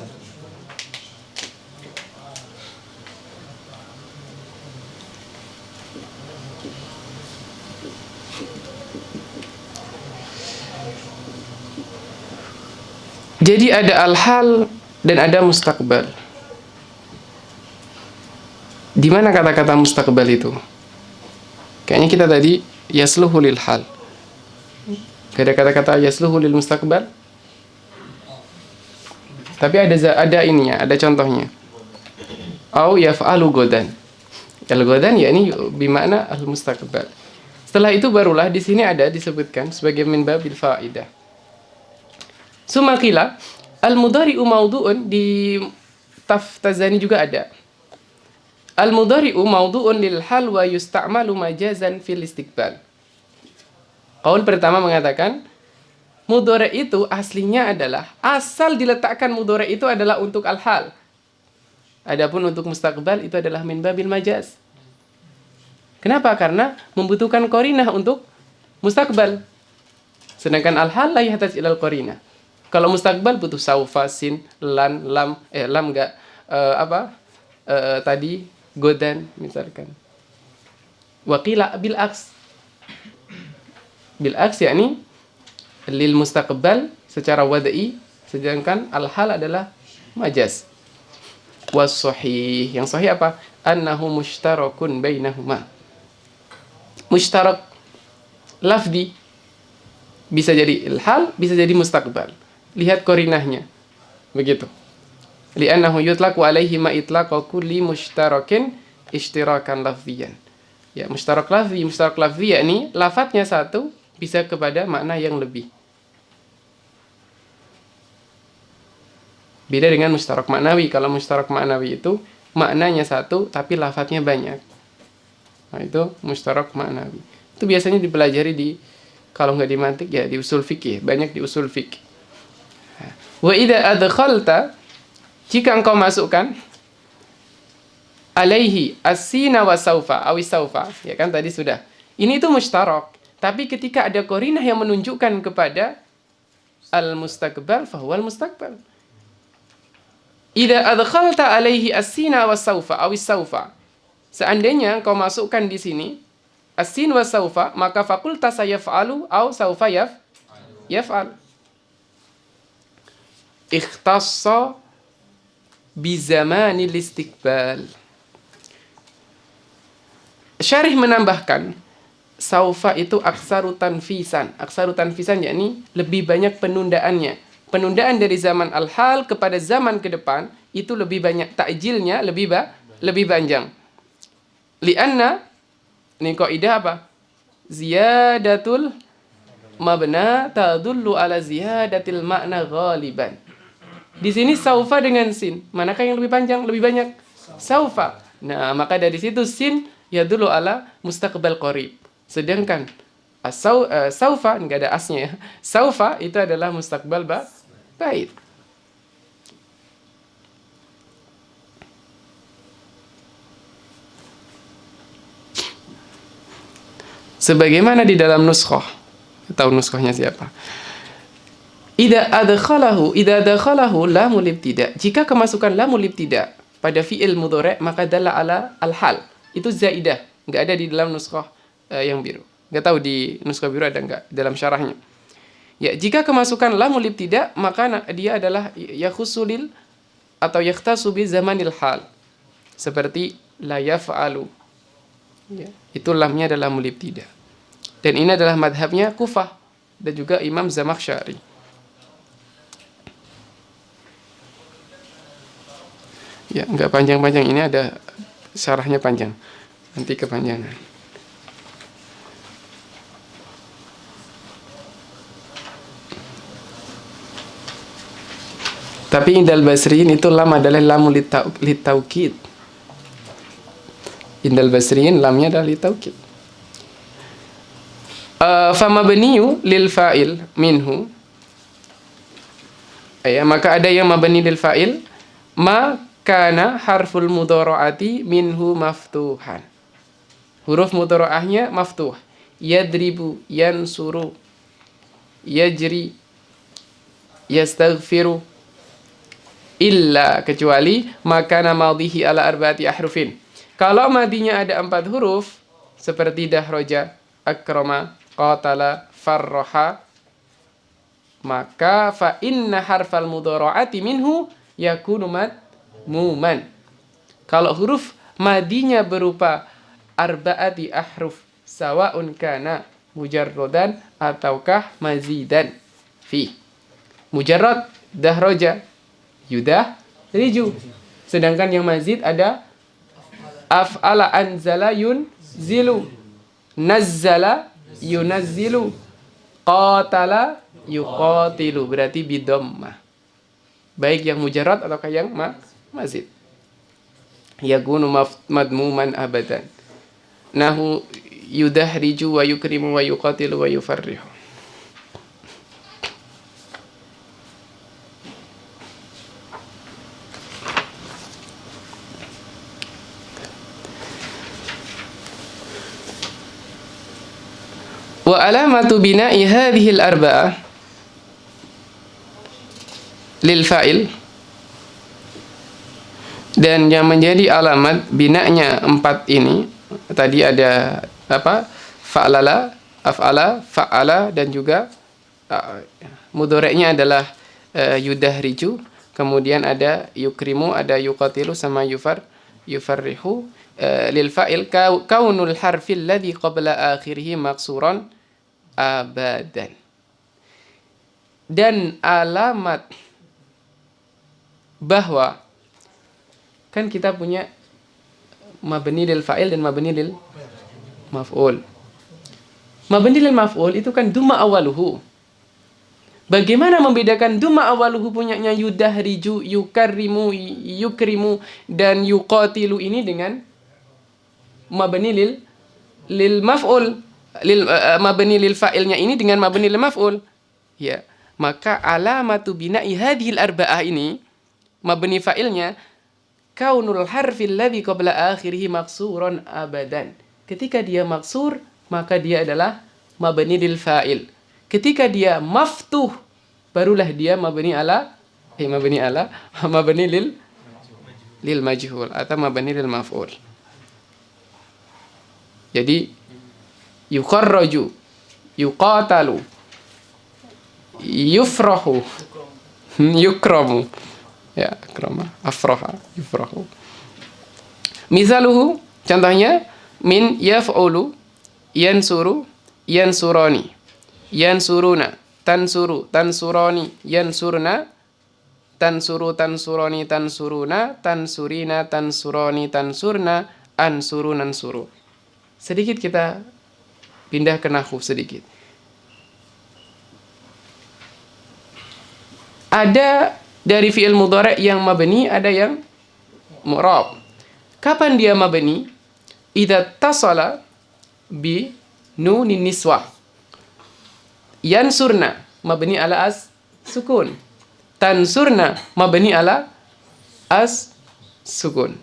Jadi ada al-hal dan ada mustaqbal. Di mana kata-kata mustaqbal itu? Kayaknya kita tadi yasluhu lil hal. Ada kata-kata yasluhu lil mustaqbal? Tapi ada ininya, ada contohnya. Au yaf'alu godan. Al-godan yakni bimakna al-mustaqbal. Setelah itu barulah di sini ada disebutkan sebagai min babil faidah. Sumakila al-mudhari'u mawdu'un, di Taftazani juga ada. Al-mudhari'u mawdu'un lil hal wa yusta'malu majazan fil istiqbal. Qaul pertama mengatakan mudhari' itu aslinya adalah asal diletakkan mudhari' itu adalah untuk al-hal. Adapun untuk mustaqbal itu adalah min babil majaz. Kenapa? Karena membutuhkan qarinah untuk mustaqbal. Sedangkan al-hal la yahtaj ilal qarinah. Kalau mustaqbal butuh saufa, sin, lan, lam enggak tadi godan misalkan. Waqila bil aks. Bil aks yakni lil mustaqbal secara wada'i, sedangkan al-hal adalah majaz. Was sahih, yang sahih apa? Annahu mushtarakun bainahuma. Mushtarak lafzi bisa jadi al-hal, bisa jadi mustaqbal. Lihat qarinahnya. Begitu. Li'annahu yutlaqu alaihi ma itlaqa kulli mushtarakin ishtirakan lafziyan. Ya, mushtarak lafzi yakni lafadznya satu bisa kepada makna yang lebih. Beda dengan mushtarak maknawi. Kalau mushtarak maknawi itu maknanya satu tapi lafadznya banyak. Nah, itu mushtarak maknawi. Itu biasanya dipelajari di, kalau nggak di mantik ya di usul fikih, banyak di usul fikih. Wa idza adkhalta, jika engkau masukkan alaihi as-sina wa saufa awi saufa, ya kan tadi sudah. Ini itu mushtarak, tapi ketika ada qarinah yang menunjukkan kepada al-mustaqbal fa huwa al-mustaqbal. Idza adkhalta alaihi as-sina was-saufa awis saufa. Seandainya kau masukkan di sini as-sin was-saufa, maka fakulta sayaf'alu au saufa yaf'al. Ikhtassa bi zamanil istiqbal. Syarih menambahkan, saufa itu aksaru tanfisan. Aksaru tanfisan yakni lebih banyak penundaannya. Penundaan dari zaman al-hal kepada zaman ke depan itu lebih banyak, takjilnya lebih panjang. Lianna, ini kaidah apa? Ziyadatul mabna tadullu ala ziyadatil makna ghaliban. Di sini saufa dengan sin, manakah yang lebih panjang, lebih banyak? Saufa. Nah, maka dari situ sin ya dulu ala mustaqbal qarib. Sedangkan saufa enggak ada asnya ya. Saufa itu adalah mustaqbal bait. Sebagaimana di dalam nuskhah. Tahu nuskhahnya siapa? Idza adkhalahu lamul ibtida. Jika kemasukan lamul ibtida pada fi'il mudhari' maka dalla ala al-hal. Itu zaidah, enggak ada di dalam nuskhah yang biru. Enggak tahu di nuskhah biru ada enggak dalam syarahnya. Ya, jika kemasukan lamul ibtida maka dia adalah yakhusulil atau yakhtasu bi zamanil hal. Seperti la yaf'alu. Ya, itu lamnya adalah lamul ibtida. Dan ini adalah madhabnya Kufah dan juga Imam Zamakhsyari. Ya, enggak panjang-panjang, ini ada syarahnya panjang. Nanti kepanjangan. Tapi indal basriyin itu lam adalah lamul litaukid. Indal basriyin lamnya adalah litaukid. Fama baniyu lil fa'il minhu. Ya, maka ada yang mabni lil fa'il makana harful mudharaati minhu maftuhan. Huruf mudharaahnya maftuh. Yadribu, yansuru, yajri, yastaghfiru. Illa, kecuali makana madhihi ala arba'ati ahrufin. Kalau madinya ada 4 huruf seperti dahroja, akrama, qatala, farroha, maka fa inna harfal mudharaati minhu yakunu madmuman. Kalau huruf madinya berupa arba'ati ahruf sawa'un kana mujarradan ataukah mazidan fi. Mujarrad dahroja, yudah riju. Sedangkan yang mazid ada af'ala anzala yunzilu, nazzala yunazzilu, qatala yuqatilu, berarti bidammah. Baik yang mujarrad ataukah yang mazid. Yakunu madmuman abadan. Nahu yudahriju wa yukrimu wa yuqatilu wa yufarrihu. Wa alamatu bina'i hadhihi al-arba'ah lil fa'il, dan yang menjadi alamat binanya 4 ini tadi ada apa? Fa'lala, af'ala, fa'ala, dan juga mudhari'nya adalah yudahriju, kemudian ada yukrimu, ada yuqatilu, sama yufarrihu. Lil fa'il kaunul harfil ladzi qabla akhirih maksuran abadan. Dan alamat bahwa kan kita punya mabni lil fa'il dan mabni lil maf'ul. Mabni lil maf'ul itu kan duma awaluhu. Bagaimana membedakan duma awaluhu punyanya yudahriju, yukarrimu, yukrimu, dan yuqatilu ini dengan mabni lil maf'ul, mabni lil fa'ilnya ini dengan mabni lil maf'ul. Ya, maka alamatu bina'i hadhil arba'ah ini mabni fa'ilnya kaunul harfil ladzi qabla akhirih maksuran abadan. Ketika dia maksur, maka dia adalah mabni lil fa'il. Ketika dia maftuh, barulah dia mabni ala mabni ala, mabni lil majhul atau mabni lil maf'ul. Jadi yukharraju, yuqatalu, yufrahu, yukramu. Ya, akrama, afraha, yufrahu. Misaluhu, contohnya min yaf'ulu, yansuru, yansurani, yansuruna, tansuru, tansurani, yansurna, tansuru, tansurani, tansuruna, tansurina, tansurani, tansurna, ansuru, nansuru. Sedikit kita pindah ke nahwu sedikit. Ada dari fi'il mudhari' yang mabni, ada yang mu'rab. Kapan dia mabni? Idza tasala bi nunin niswah. Yansurna mabni ala as sukun. Tansurna mabni ala as sukun.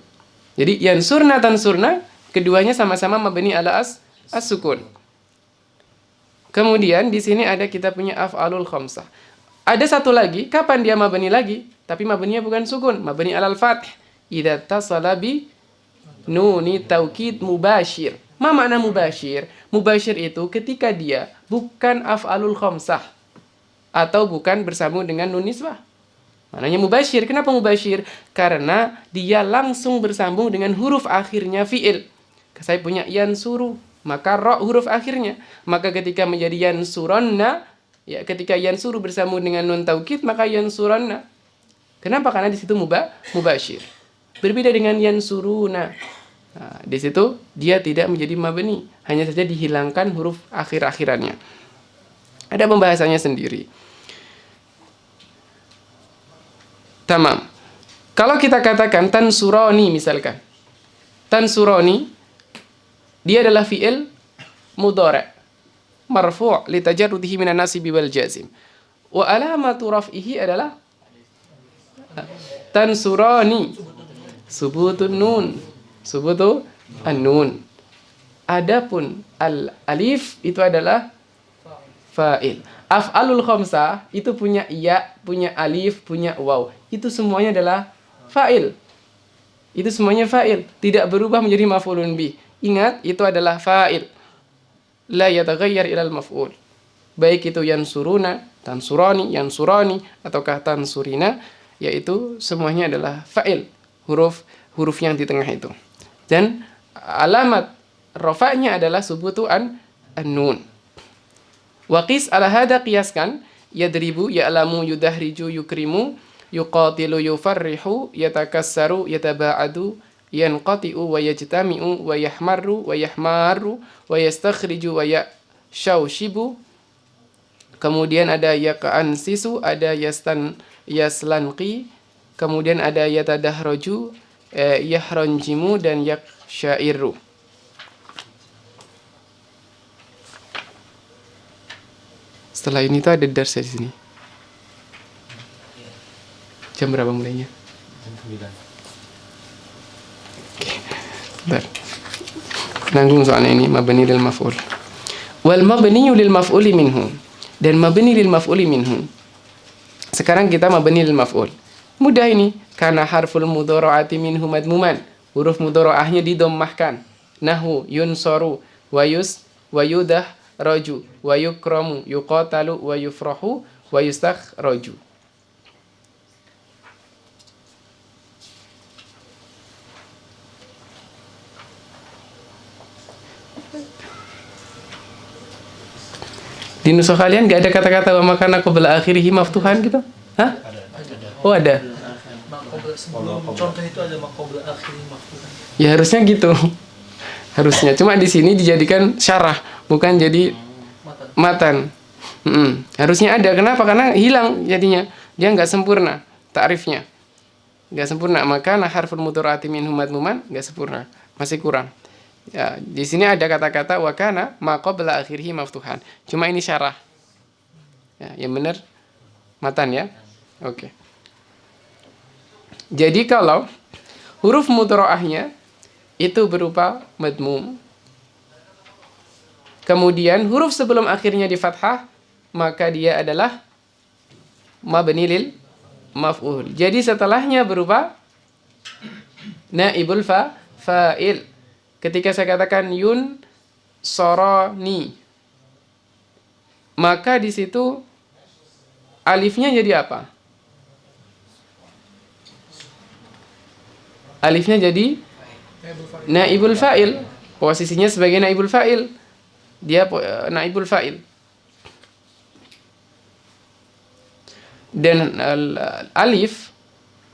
Jadi yansurna, tansurna keduanya sama-sama mabni ala as sukun. Kemudian di sini ada kita punya af'alul khamsah. Ada satu lagi, kapan dia mabni lagi? Tapi mabninya bukan sukun, mabni alal fath. Idza tasala bi nuni taukid mubashir. Ma makna mubashir? Mubashir itu ketika dia bukan af'alul khamsah atau bukan bersambung dengan nun niswah. Maknanya mubashir. Kenapa mubashir? Karena dia langsung bersambung dengan huruf akhirnya fi'il. Saya punya yansuru, maka ra huruf akhirnya. Maka ketika menjadi yansuranna, ya ketika yansuru bersambung dengan nun taukid, maka yansuranna. Kenapa? Karena di situ mubashir. Berbeda dengan yansuruna. Nah, di situ dia tidak menjadi mabni, hanya saja dihilangkan huruf akhir-akhirannya. Ada pembahasannya sendiri. Tamam. Kalau kita katakan tansurani misalkan. Tansurani dia adalah fi'il mudhari' marfu' li tajarrudihi minan nasibi wal jazim. Wa alamatu raf'ihi adalah tansurani subutun nun, subutu an-nun. Adapun al-alif itu adalah fa'il. Af'alul khamsah itu punya ya, punya alif, punya waw. Itu semuanya adalah fa'il. Itu semuanya fa'il, tidak berubah menjadi maf'ulun bih. Ingat, itu adalah fa'il. La yataghayyar ilal maf'ul. Baik itu yansuruna, tansurani, yansurani, ataukah tansurina, yaitu semuanya adalah fa'il. Huruf yang di tengah itu. Dan alamat rafa'nya adalah subutu an-nun. Waqis ala hada, qiyaskan, yadribu, ya'lamu, yudahriju, yukrimu, yuqatilu, yufarrihu, yatakassaru, yataba'adu, yanqati'u, wa yajtami'u, wa yahmarru, wa yahmaru, wa yastakhriju, wa yashawshibu. Kemudian ada yaka'ansisu, ada yaslanqi, kemudian ada yatadahroju, yahronjimu, dan yaksyairu. Setelah ini tuh ada dars di sini. Jam berapa mulainya? Jam 9. Oke. Bentar. Nanggung soalnya ini mabni lil maf'ul. Wal mabni lil maf'uli minhu. Dan mabni lil maf'uli minhu. Sekarang kita mabni lil maf'ul. Mudah ini, karena harful mudhara'ati minhu madmuman. Huruf mudhara'ahnya didommahkan. Nahu yunsaru wa yudah raju wa yukramu yuqatalu wa yufrahu wa yustakhraju. Di nusukh kalian gak ada kata-kata wa makana qabla akhirihi maftuhan gitu? Hah? Oh ada. Sebelum contoh itu ada maqobla akhiri maftuhan. Ya harusnya gitu. Harusnya. Cuma di sini dijadikan syarah, bukan jadi matan. Harusnya ada. Kenapa? Karena hilang jadinya. Dia nggak sempurna ta'rifnya. Nggak sempurna. Maka harful mudhara'ati minhu madmuman nggak sempurna. Masih kurang. Ya, di sini ada kata-kata wa kana ma qabla akhirih maftuhan. Cuma ini syarah. Ya, yang benar matan ya. Oke. Jadi kalau huruf mudhara'ahnya itu berupa madmum, kemudian huruf sebelum akhirnya di fathah, maka dia adalah mabni lil maf'ul. Jadi setelahnya berupa naibul fa'il. Ketika saya katakan yun soroni, maka di situ alifnya jadi apa? Alifnya jadi naibul fa'il. Posisinya sebagai naibul fa'il. Dia naibul fa'il. Dan alif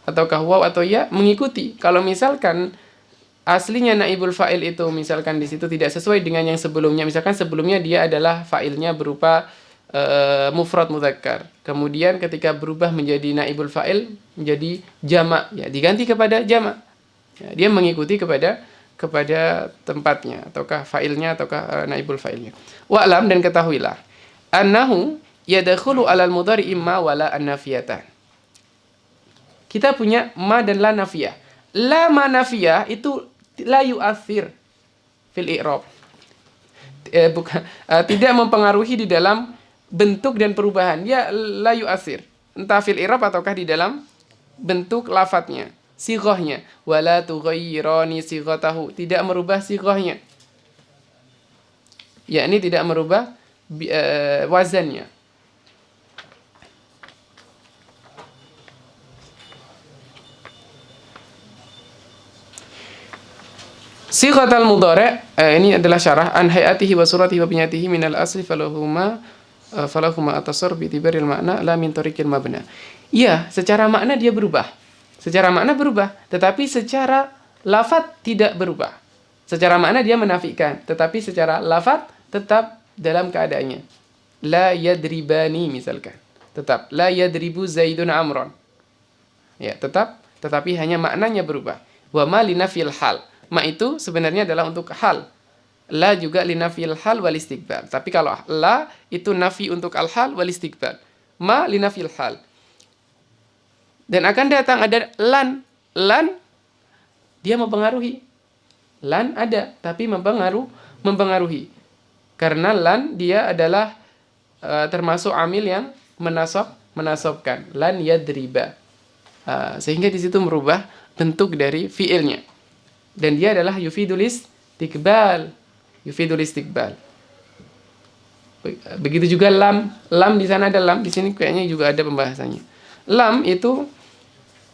ataukah waw atau ya mengikuti. Kalau misalkan aslinya naibul fa'il itu misalkan di situ tidak sesuai dengan yang sebelumnya, misalkan sebelumnya dia adalah fa'ilnya berupa mufrad mudzakkar. Kemudian ketika berubah menjadi naibul fa'il menjadi jamak, ya diganti kepada jamak. Ya, dia mengikuti kepada tempatnya ataukah fa'ilnya ataukah naibul fa'ilnya. Wa'lam, dan ketahuilah annahu yadkhulu 'alal mudhari imma wala an-nafiyatan. Kita punya ma dan la nafiyah. La ma nafiyah itu la yu'athir fil i'rab. Tidak mempengaruhi di dalam bentuk dan perubahan. Ya la yu'athir. Entah fil i'rab ataukah di dalam bentuk lafadznya, sighahnya. Wala tughayyirani sighatahu. Tidak merubah sighahnya. Yakni tidak merubah wazannya. Sighatal mudhari' ini adalah syarah an hayatihi wa suratihi wa binyatihi minal asli falahuma atasar bi tibaril makna la min tariqil mabna. Iya, secara makna dia berubah. Secara makna berubah, tetapi secara lafaz tidak berubah. Secara makna dia menafikan, tetapi secara lafaz tetap dalam keadaannya. La yadribani misalkan. Tetap la yadribu Zaidun Amron. Ya, tetapi hanya maknanya berubah. Wa ma linafil hal. Ma itu sebenarnya adalah untuk hal. La juga linafil hal wal istiqbal. Tapi kalau la itu nafi untuk al hal wal istiqbal. Ma linafil hal. Dan akan datang ada lan. Lan dia mempengaruhi. Lan ada tapi mempengaruhi. Karena lan dia adalah termasuk amil yang menasabkan. Lan yadriba. Sehingga di situ merubah bentuk dari fiilnya. Dan dia adalah yufidul istiqbal. Begitu juga lam. Lam di sana ada lam, di sini kayaknya juga ada pembahasannya. Lam itu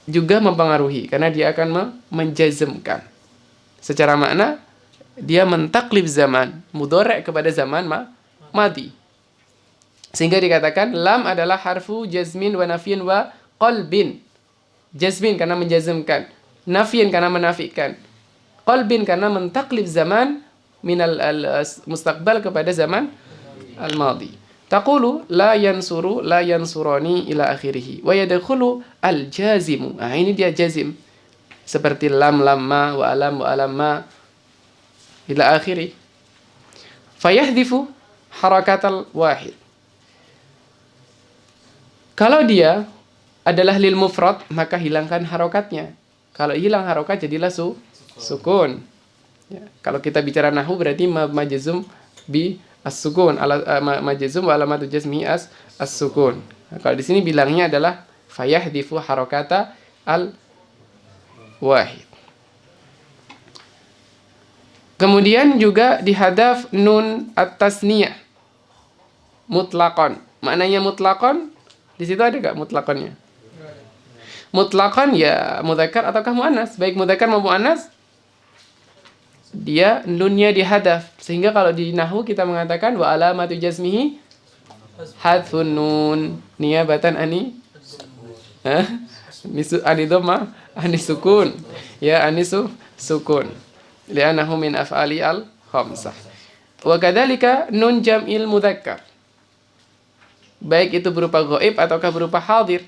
juga mempengaruhi karena dia akan menjazmkan. Secara makna dia mentaklif zaman mudhari' kepada zaman madi. Sehingga dikatakan lam adalah harfu jazmin wa nafyin wa qalbin. Jazmin karena menjazmkan, nafyin karena menafikan, qalbin karena mentaklif zaman minal mustaqbal kepada zaman al-madi. Taqulu la yansuru la yansurani ila akhirih wa yadkhulu al-jazimu. Ini dia jazim. Seperti lam lamma wa alam ma ila akhirih. Fayahdhifu harakatal wahid. Kalau dia adalah lil mufrad, maka hilangkan harokatnya. Kalau hilang harokat jadilah sukun. Ya, kalau kita bicara nahwu berarti majzum bi as-sukun, majzum wa alamatu jazmi as-sukun. Nah, kalau di sini bilangnya adalah fayahdhifu harakata al-wahid. Kemudian juga dihadaf nun at-tasniyah mutlaqan. Maknanya mutlaqan di situ ada enggak mutlaqannya? Mutlaqan ya mudzakkar ataukah muannas? Baik mudzakkar maupun muannas dia nunnya dihadaf, sehingga kalau di nahwu kita mengatakan wa alamatu jazmihi hadfun nun niyabatan ani ani dhamma ani sukun ya anisu sukun li'annahu min af'ali al khamsah. Wa kadzalika nun jam'il mudzakkar, baik itu berupa ghaib ataukah berupa hadir.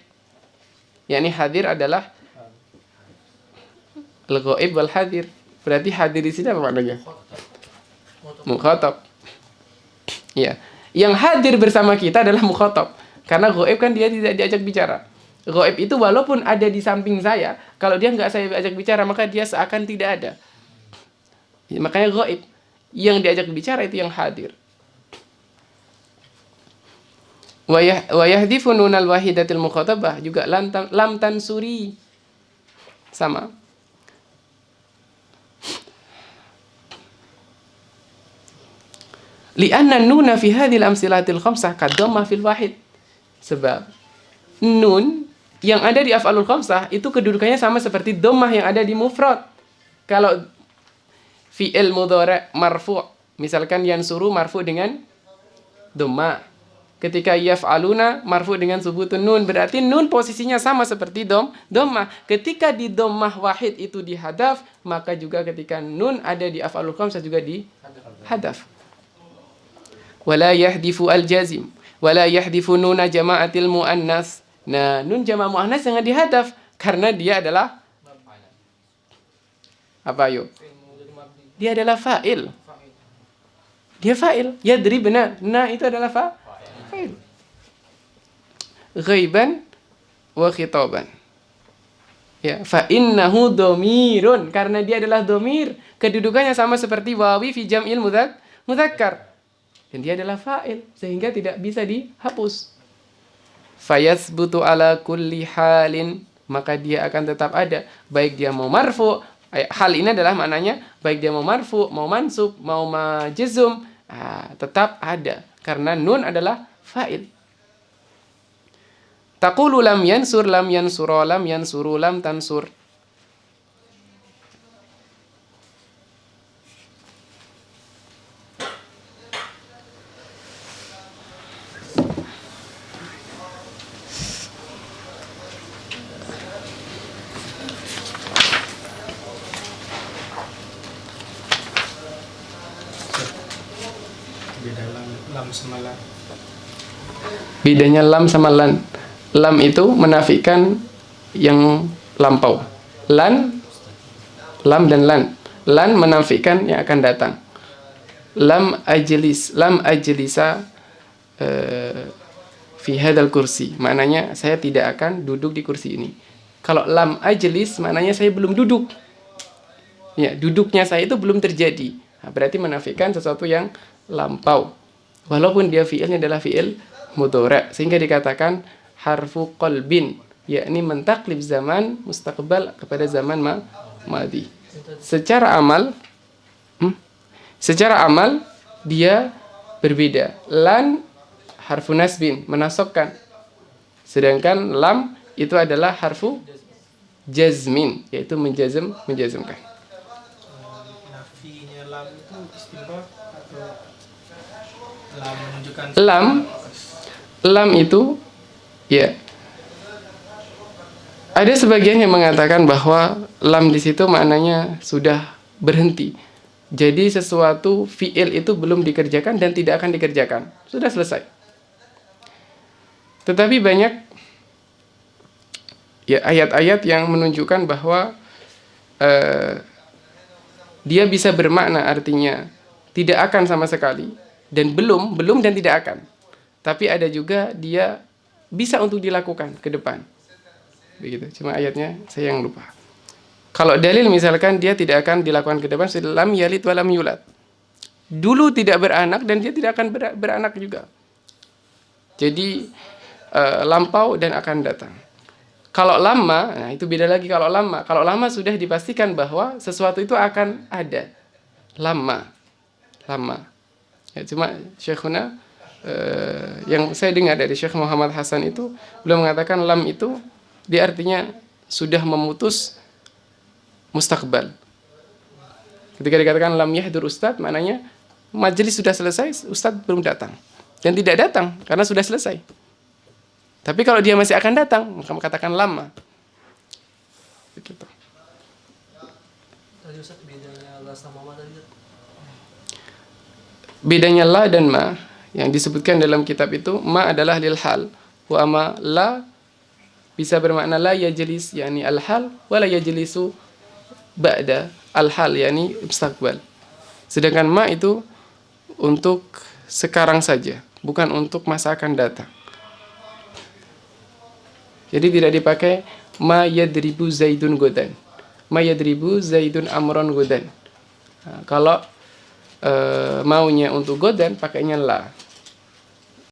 Yakni hadir adalah al-ghaib wal hadir. Berarti hadir di sini apa maknanya? Mukhatab. Ya, yang hadir bersama kita adalah mukhatab. Karena ghaib kan dia tidak diajak bicara. Ghaib itu walaupun ada di samping saya, kalau dia nggak saya ajak bicara maka dia seakan tidak ada. Ya, makanya ghaib. Yang diajak bicara itu yang hadir. Wa yahdhifu nunal wahidatil mukhatabah juga lam tansuri. Sama. Li'anna nuna fi hadhil amsilatil khamsah kadhammah fil wahid. Sebab nun yang ada di af'alul khamsah itu kedudukannya sama seperti dhammah yang ada di mufrad. Kalau fi'il mudhari' marfu', misalkan yansuru marfu' dengan dhammah. Ketika yaf'aluna marfu' dengan subutun nun, berarti nun posisinya sama seperti dhammah. Ketika di dhammah wahid itu dihadaf, maka juga ketika nun ada di af'alul khamsah juga dihadaf. Wala yahdifu al-jazim, wala yahdifu nuna jama'atil muannas. Nah, nun jama' muannas jangan dihadaf karena dia adalah apa yuk? Dia adalah fa'il. Dia fa'il. Yadribna. Nah, itu adalah fa'il. Ghaiban wa khitaban. Ya, fa innahu dhamirun, karena dia adalah dhamir. Kedudukannya sama seperti wawi fi jam'il mudzakkar. Dan dia adalah fa'il sehingga tidak bisa dihapus. Fayasbutu ala kulli halin, maka dia akan tetap ada baik dia mau marfu'. Hal ini adalah maknanya baik dia mau marfu', mau mansub, mau majzum, tetap ada karena nun adalah fa'il. Taqulu lam yansur, lam yansura, lam yansuru, lam tansur. Beda lam sama lan. Bedanya lam sama lan. Lam itu menafikan yang lampau. Lam dan lan. Lan menafikan yang akan datang. Lam ajlisa fi hadzal kursi. Maknanya saya tidak akan duduk di kursi ini. Kalau lam ajlis maknanya saya belum duduk. Ya, duduknya saya itu belum terjadi. Nah, berarti menafikan sesuatu yang lampau. Walaupun dia fi'ilnya adalah fi'il mudhari', sehingga dikatakan harfu qalbin, yakni mentaklib zaman mustaqbal kepada zaman madhi. Secara amal dia berbeda. Lan harfu nasbin, menasabkan. Sedangkan lam itu adalah harfu jazmin, yaitu menjazmkan. Nafinya lam itu istinbah atau lam menunjukkan lam itu ya, ada sebagian yang mengatakan bahwa lam di situ maknanya sudah berhenti. Jadi sesuatu fi'il itu belum dikerjakan dan tidak akan dikerjakan. Sudah selesai. Tetapi banyak ya ayat-ayat yang menunjukkan bahwa dia bisa bermakna, artinya tidak akan sama sekali, dan belum dan tidak akan. Tapi ada juga dia bisa untuk dilakukan ke depan. Begitu. Cuma ayatnya saya yang lupa. Kalau dalil misalkan dia tidak akan dilakukan ke depan, lam yalid wa lam yulad. Dulu tidak beranak dan dia tidak akan beranak juga. Jadi lampau dan akan datang. Kalau lama, nah itu beda lagi kalau lama. Kalau lama sudah dipastikan bahwa sesuatu itu akan ada. Lama. Ya, cuma Syekhuna yang saya dengar dari Syekh Muhammad Hasan itu beliau mengatakan lam itu dia artinya sudah memutus mustaqbal. Ketika dikatakan lam yahdur ustad, maknanya majelis sudah selesai, ustad belum datang. Dan tidak datang karena sudah selesai. Tapi kalau dia masih akan datang, maka katakan lama. Begitu. Tadi Ustaz bedanya la sama ma tadi. Bedanya la dan ma yang disebutkan dalam kitab itu, ma adalah lil hal, wa ma la bisa bermakna la yajlis yakni al hal, wa la yajlisu ba'da al hal yakni mustaqbal. Sedangkan ma itu untuk sekarang saja, bukan untuk masa akan datang. Jadi tidak dipakai ma yadribu zaidun godan, ma yadribu zaidun amron godan. Nah, kalau maunya untuk godan pakainya la.